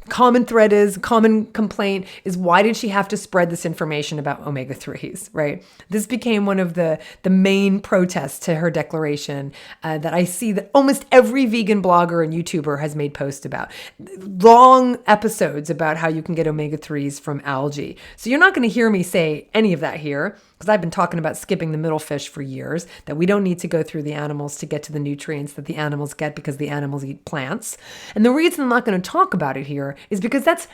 common complaint is, why did she have to spread this information about omega-3s, right? This became one of the main protests to her declaration that I see that almost every vegan blogger and YouTuber has made posts about. Long episodes about how you can get omega-3s from algae. So you're not going to hear me say any of that here, because I've been talking about skipping the middle fish for years, that we don't need to go through the animals to get to the nutrients that the animals get because the animals eat plants. And the reason I'm not going to talk about it here is because that's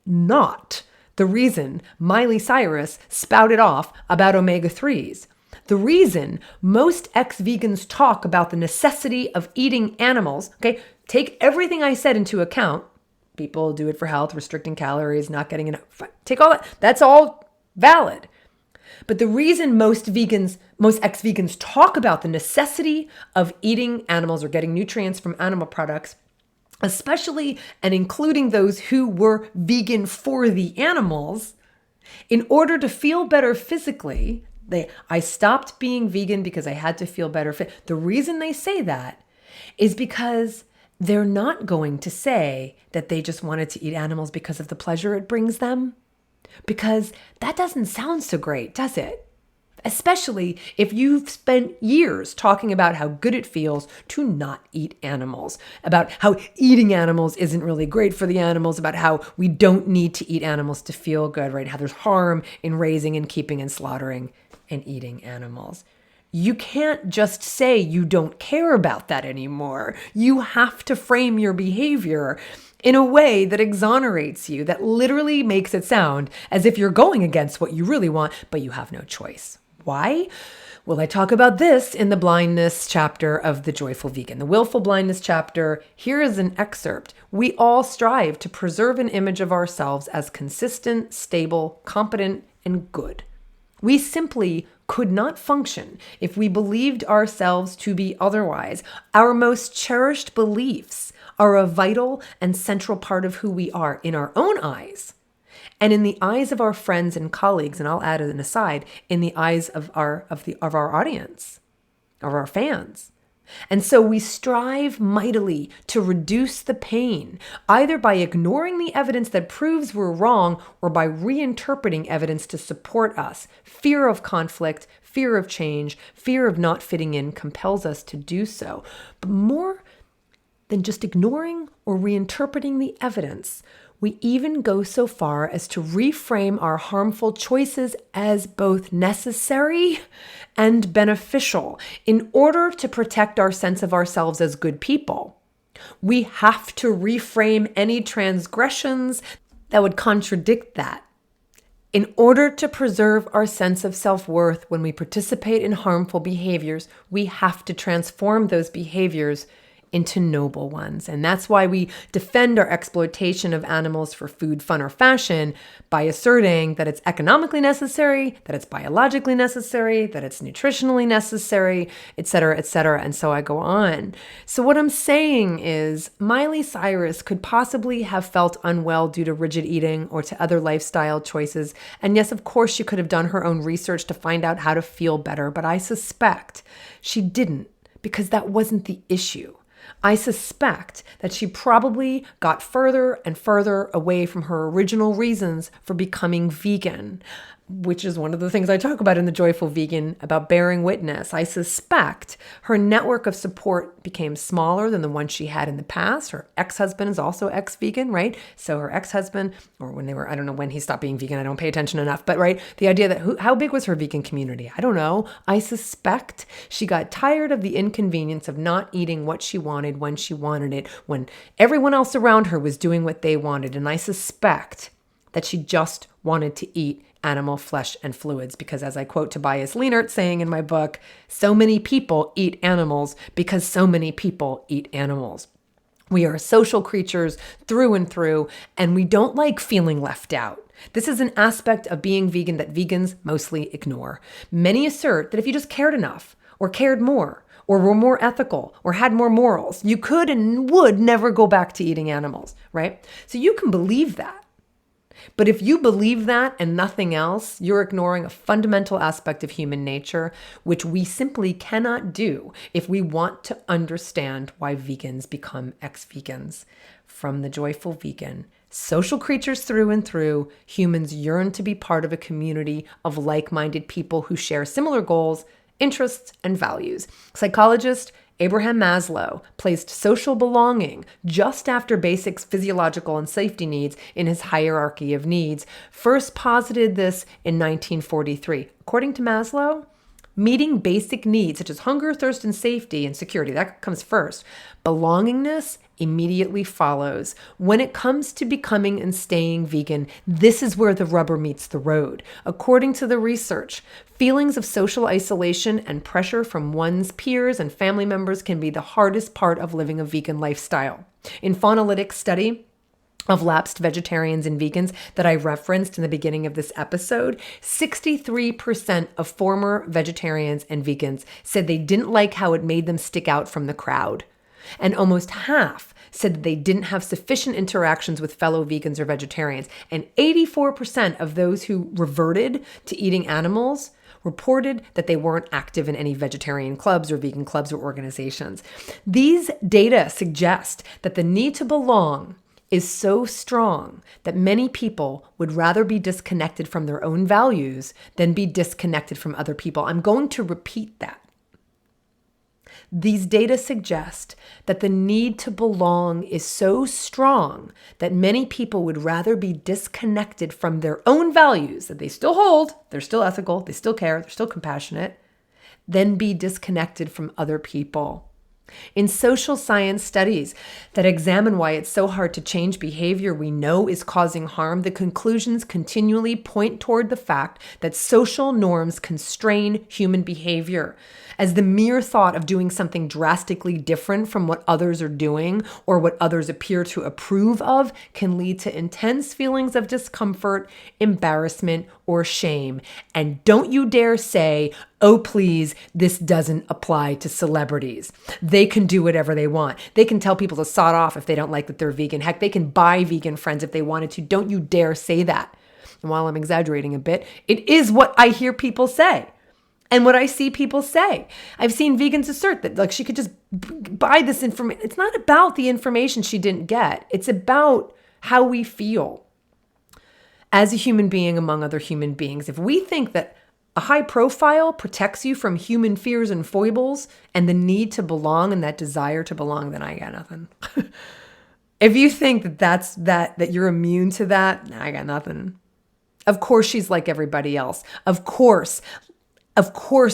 not the reason Miley Cyrus spouted off about omega-3s. The reason most ex-vegans talk about the necessity of eating animals, okay, take everything I said into account. People do it for health, restricting calories, not getting enough. Take all that. That's all valid. But the reason most ex-vegans talk about the necessity of eating animals or getting nutrients from animal products, especially and including those who were vegan for the animals, in order to feel better physically, I stopped being vegan because I had to feel better. The reason they say that is because they're not going to say that they just wanted to eat animals because of the pleasure it brings them. Because that doesn't sound so great, does it? Especially if you've spent years talking about how good it feels to not eat animals, about how eating animals isn't really great for the animals, about how we don't need to eat animals to feel good, right? How there's harm in raising and keeping and slaughtering and eating animals. You can't just say you don't care about that anymore. You have to frame your behavior in a way that exonerates you, that literally makes it sound as if you're going against what you really want, but you have no choice. Why? Well, I talk about this in the blindness chapter of The Joyful Vegan, the willful blindness chapter. Here is an excerpt. We all strive to preserve an image of ourselves as consistent, stable, competent, and good. We simply could not function if we believed ourselves to be otherwise. Our most cherished beliefs are a vital and central part of who we are in our own eyes and in the eyes of our friends and colleagues. And I'll add an aside, in the eyes of our audience, of our fans. And so we strive mightily to reduce the pain, either by ignoring the evidence that proves we're wrong or by reinterpreting evidence to support us. Fear of conflict, fear of change, fear of not fitting in compels us to do so. But more than just ignoring or reinterpreting the evidence, we even go so far as to reframe our harmful choices as both necessary and beneficial in order to protect our sense of ourselves as good people. We have to reframe any transgressions that would contradict that. In order to preserve our sense of self-worth when we participate in harmful behaviors, we have to transform those behaviors into noble ones. And that's why we defend our exploitation of animals for food, fun, or fashion by asserting that it's economically necessary, that it's biologically necessary, that it's nutritionally necessary, et cetera, et cetera. And so I go on. So what I'm saying is Miley Cyrus could possibly have felt unwell due to rigid eating or to other lifestyle choices. And yes, of course, she could have done her own research to find out how to feel better, but I suspect she didn't because that wasn't the issue. I suspect that she probably got further and further away from her original reasons for becoming vegan, which is one of the things I talk about in The Joyful Vegan about bearing witness. I suspect her network of support became smaller than the one she had in the past. Her ex-husband is also ex-vegan, right? So her ex-husband, or when they were, I don't know when he stopped being vegan, I don't pay attention enough, but right, the idea that how big was her vegan community? I don't know. I suspect she got tired of the inconvenience of not eating what she wanted when she wanted it, when everyone else around her was doing what they wanted. And I suspect that she just wanted to eat animal flesh and fluids because, as I quote Tobias Lehnert saying in my book, so many people eat animals because so many people eat animals. We are social creatures through and through, and we don't like feeling left out. This is an aspect of being vegan that vegans mostly ignore. Many assert that if you just cared enough or cared more or were more ethical or had more morals, you could and would never go back to eating animals, right? So you can believe that. But if you believe that and nothing else, you're ignoring a fundamental aspect of human nature, which we simply cannot do if we want to understand why vegans become ex-vegans. From The Joyful Vegan, social creatures through and through, humans yearn to be part of a community of like-minded people who share similar goals, interests, and values. Psychologist Abraham Maslow placed social belonging just after basic physiological and safety needs in his hierarchy of needs, first posited this in 1943. According to Maslow, meeting basic needs such as hunger, thirst, and safety and security, that comes first. Belongingness immediately follows. When it comes to becoming and staying vegan, this is where the rubber meets the road. According to the research, feelings of social isolation and pressure from one's peers and family members can be the hardest part of living a vegan lifestyle. In Faunalytics study of lapsed vegetarians and vegans that I referenced in the beginning of this episode, 63% of former vegetarians and vegans said they didn't like how it made them stick out from the crowd. And almost half said that they didn't have sufficient interactions with fellow vegans or vegetarians. And 84% of those who reverted to eating animals reported that they weren't active in any vegetarian clubs or vegan clubs or organizations. These data suggest that the need to belong is so strong that many people would rather be disconnected from their own values than be disconnected from other people. I'm going to repeat that. These data suggest that the need to belong is so strong that many people would rather be disconnected from their own values that they still hold, they're still ethical, they still care, they're still compassionate, than be disconnected from other people. In social science studies that examine why it's so hard to change behavior we know is causing harm, the conclusions continually point toward the fact that social norms constrain human behavior, as the mere thought of doing something drastically different from what others are doing or what others appear to approve of can lead to intense feelings of discomfort, embarrassment, or shame. And don't you dare say, oh, please, this doesn't apply to celebrities. They can do whatever they want. They can tell people to sod off if they don't like that they're vegan. Heck, they can buy vegan friends if they wanted to. Don't you dare say that. And while I'm exaggerating a bit, it is what I hear people say. And what I see people say. I've seen vegans assert that like she could just buy this information. It's not about the information she didn't get. It's about how we feel as a human being among other human beings. If we think that a high profile protects you from human fears and foibles and the need to belong and that desire to belong, then I got nothing. If you think that you're immune to that, I got nothing. Of course she's like everybody else. Of course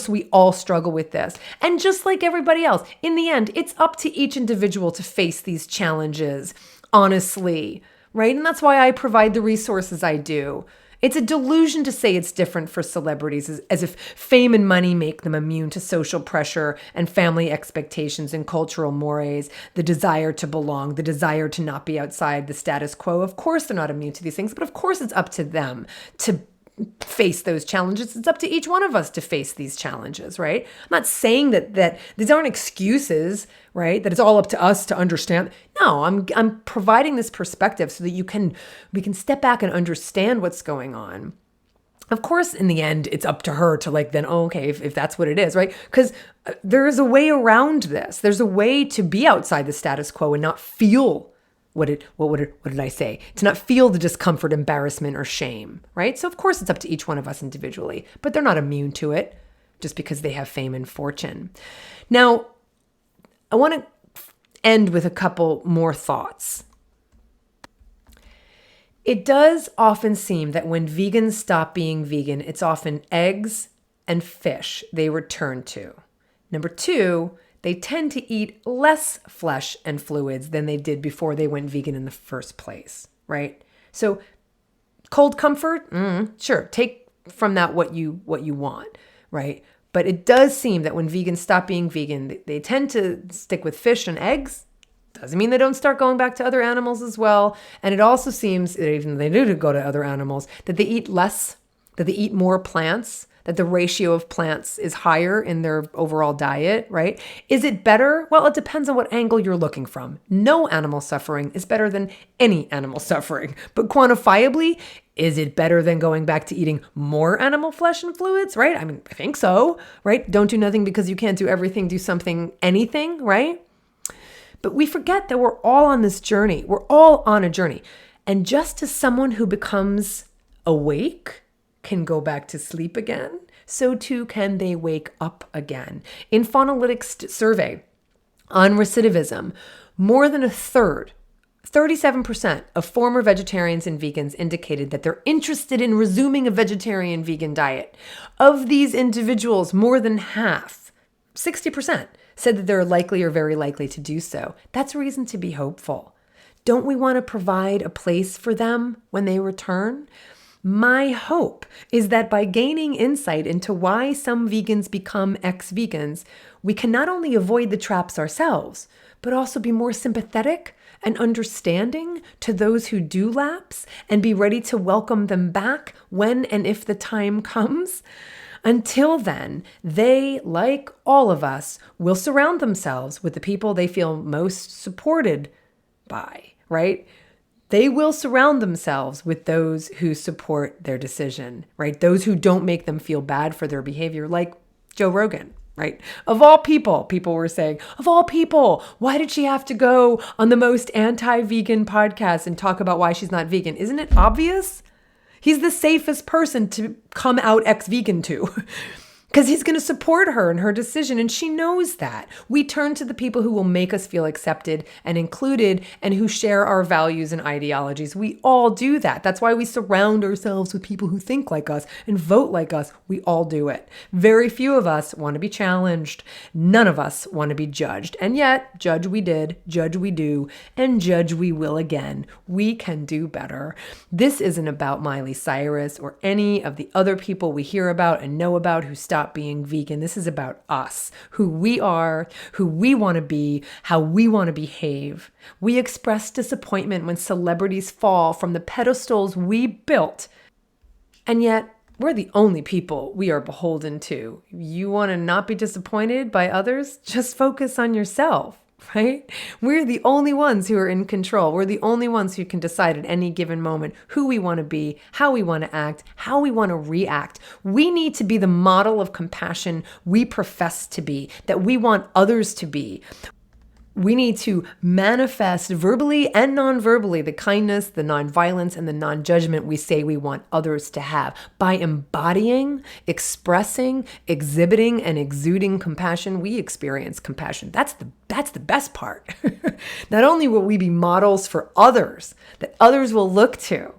we all struggle with this. And just like everybody else, in the end, it's up to each individual to face these challenges, honestly, right? And that's why I provide the resources I do. It's a delusion to say it's different for celebrities, as if fame and money make them immune to social pressure and family expectations and cultural mores, the desire to belong, the desire to not be outside the status quo. Of course, they're not immune to these things, but of course, it's up to them to face those challenges. It's up to each one of us to face these challenges, right? I'm not saying that these aren't excuses, right? That it's all up to us to understand. No, I'm providing this perspective so that we can step back and understand what's going on. Of course, in the end, it's up to her to okay, if that's what it is, right? Because there is a way around this. There's a way to be outside the status quo and not feel what did I say? To not feel the discomfort, embarrassment, or shame, right? So of course it's up to each one of us individually, but they're not immune to it just because they have fame and fortune. Now, I want to end with a couple more thoughts. It does often seem that when vegans stop being vegan, it's often eggs and fish they return to. Number two, they tend to eat less flesh and fluids than they did before they went vegan in the first place, right? So cold comfort, sure, take from that what you want, right? But it does seem that when vegans stop being vegan, they tend to stick with fish and eggs. Doesn't mean they don't start going back to other animals as well. And it also seems that even if they do go to other animals, that they eat less, that they eat more plants, that the ratio of plants is higher in their overall diet, right? Is it better? Well, it depends on what angle you're looking from. No animal suffering is better than any animal suffering. But quantifiably, is it better than going back to eating more animal flesh and fluids, right? I mean, I think so, right? Don't do nothing because you can't do everything, do something, anything, right? But we forget that we're all on this journey. We're all on a journey. And just as someone who becomes awake can go back to sleep again, so too can they wake up again. In Funalytics survey on recidivism, more than a third, 37% of former vegetarians and vegans indicated that they're interested in resuming a vegetarian vegan diet. Of these individuals, more than half, 60%, said that they're likely or very likely to do so. That's a reason to be hopeful. Don't we want to provide a place for them when they return? My hope is that by gaining insight into why some vegans become ex-vegans, we can not only avoid the traps ourselves, but also be more sympathetic and understanding to those who do lapse and be ready to welcome them back when and if the time comes. Until then, they, like all of us, will surround themselves with the people they feel most supported by, right? They will surround themselves with those who support their decision, right? Those who don't make them feel bad for their behavior, like Joe Rogan, right? Of all people were saying, of all people, why did she have to go on the most anti-vegan podcast and talk about why she's not vegan? Isn't it obvious? He's the safest person to come out ex-vegan to. Because he's going to support her in her decision, and she knows that. We turn to the people who will make us feel accepted and included and who share our values and ideologies. We all do that. That's why we surround ourselves with people who think like us and vote like us. We all do it. Very few of us want to be challenged. None of us want to be judged. And yet, judge we did, judge we do, and judge we will again. We can do better. This isn't about Miley Cyrus or any of the other people we hear about and know about who stop being vegan. This is about us, who we are, who we want to be, how we want to behave. We express disappointment when celebrities fall from the pedestals we built, and yet we're the only people we are beholden to. You want to not be disappointed by others? Just focus on yourself. Right? We're the only ones who are in control. We're the only ones who can decide at any given moment who we want to be, how we want to act, how we want to react. We need to be the model of compassion we profess to be, that we want others to be. We need to manifest verbally and non-verbally the kindness, the non-violence, and the non-judgment we say we want others to have. By embodying, expressing, exhibiting, and exuding compassion, we experience compassion. That's the best part. Not only will we be models for others that others will look to,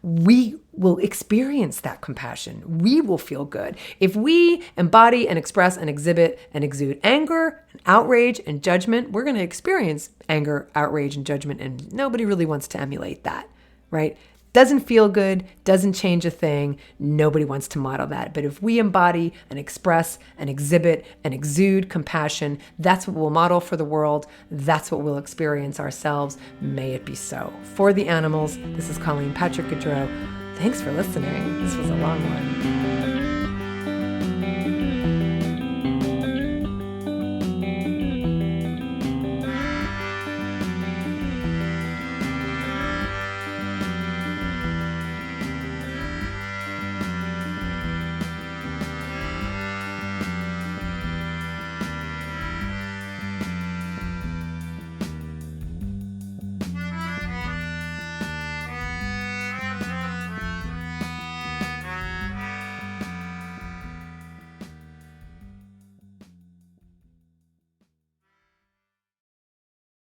we will experience that compassion. We will feel good. If we embody and express and exhibit and exude anger and outrage and judgment, we're going to experience anger, outrage, and judgment, and nobody really wants to emulate that, right? Doesn't feel good, doesn't change a thing. Nobody wants to model that. But if we embody and express and exhibit and exude compassion, that's what we'll model for the world. That's what we'll experience ourselves. May it be so. For the animals, this is Colleen Patrick-Goudreau. Thanks for listening. This was a long one.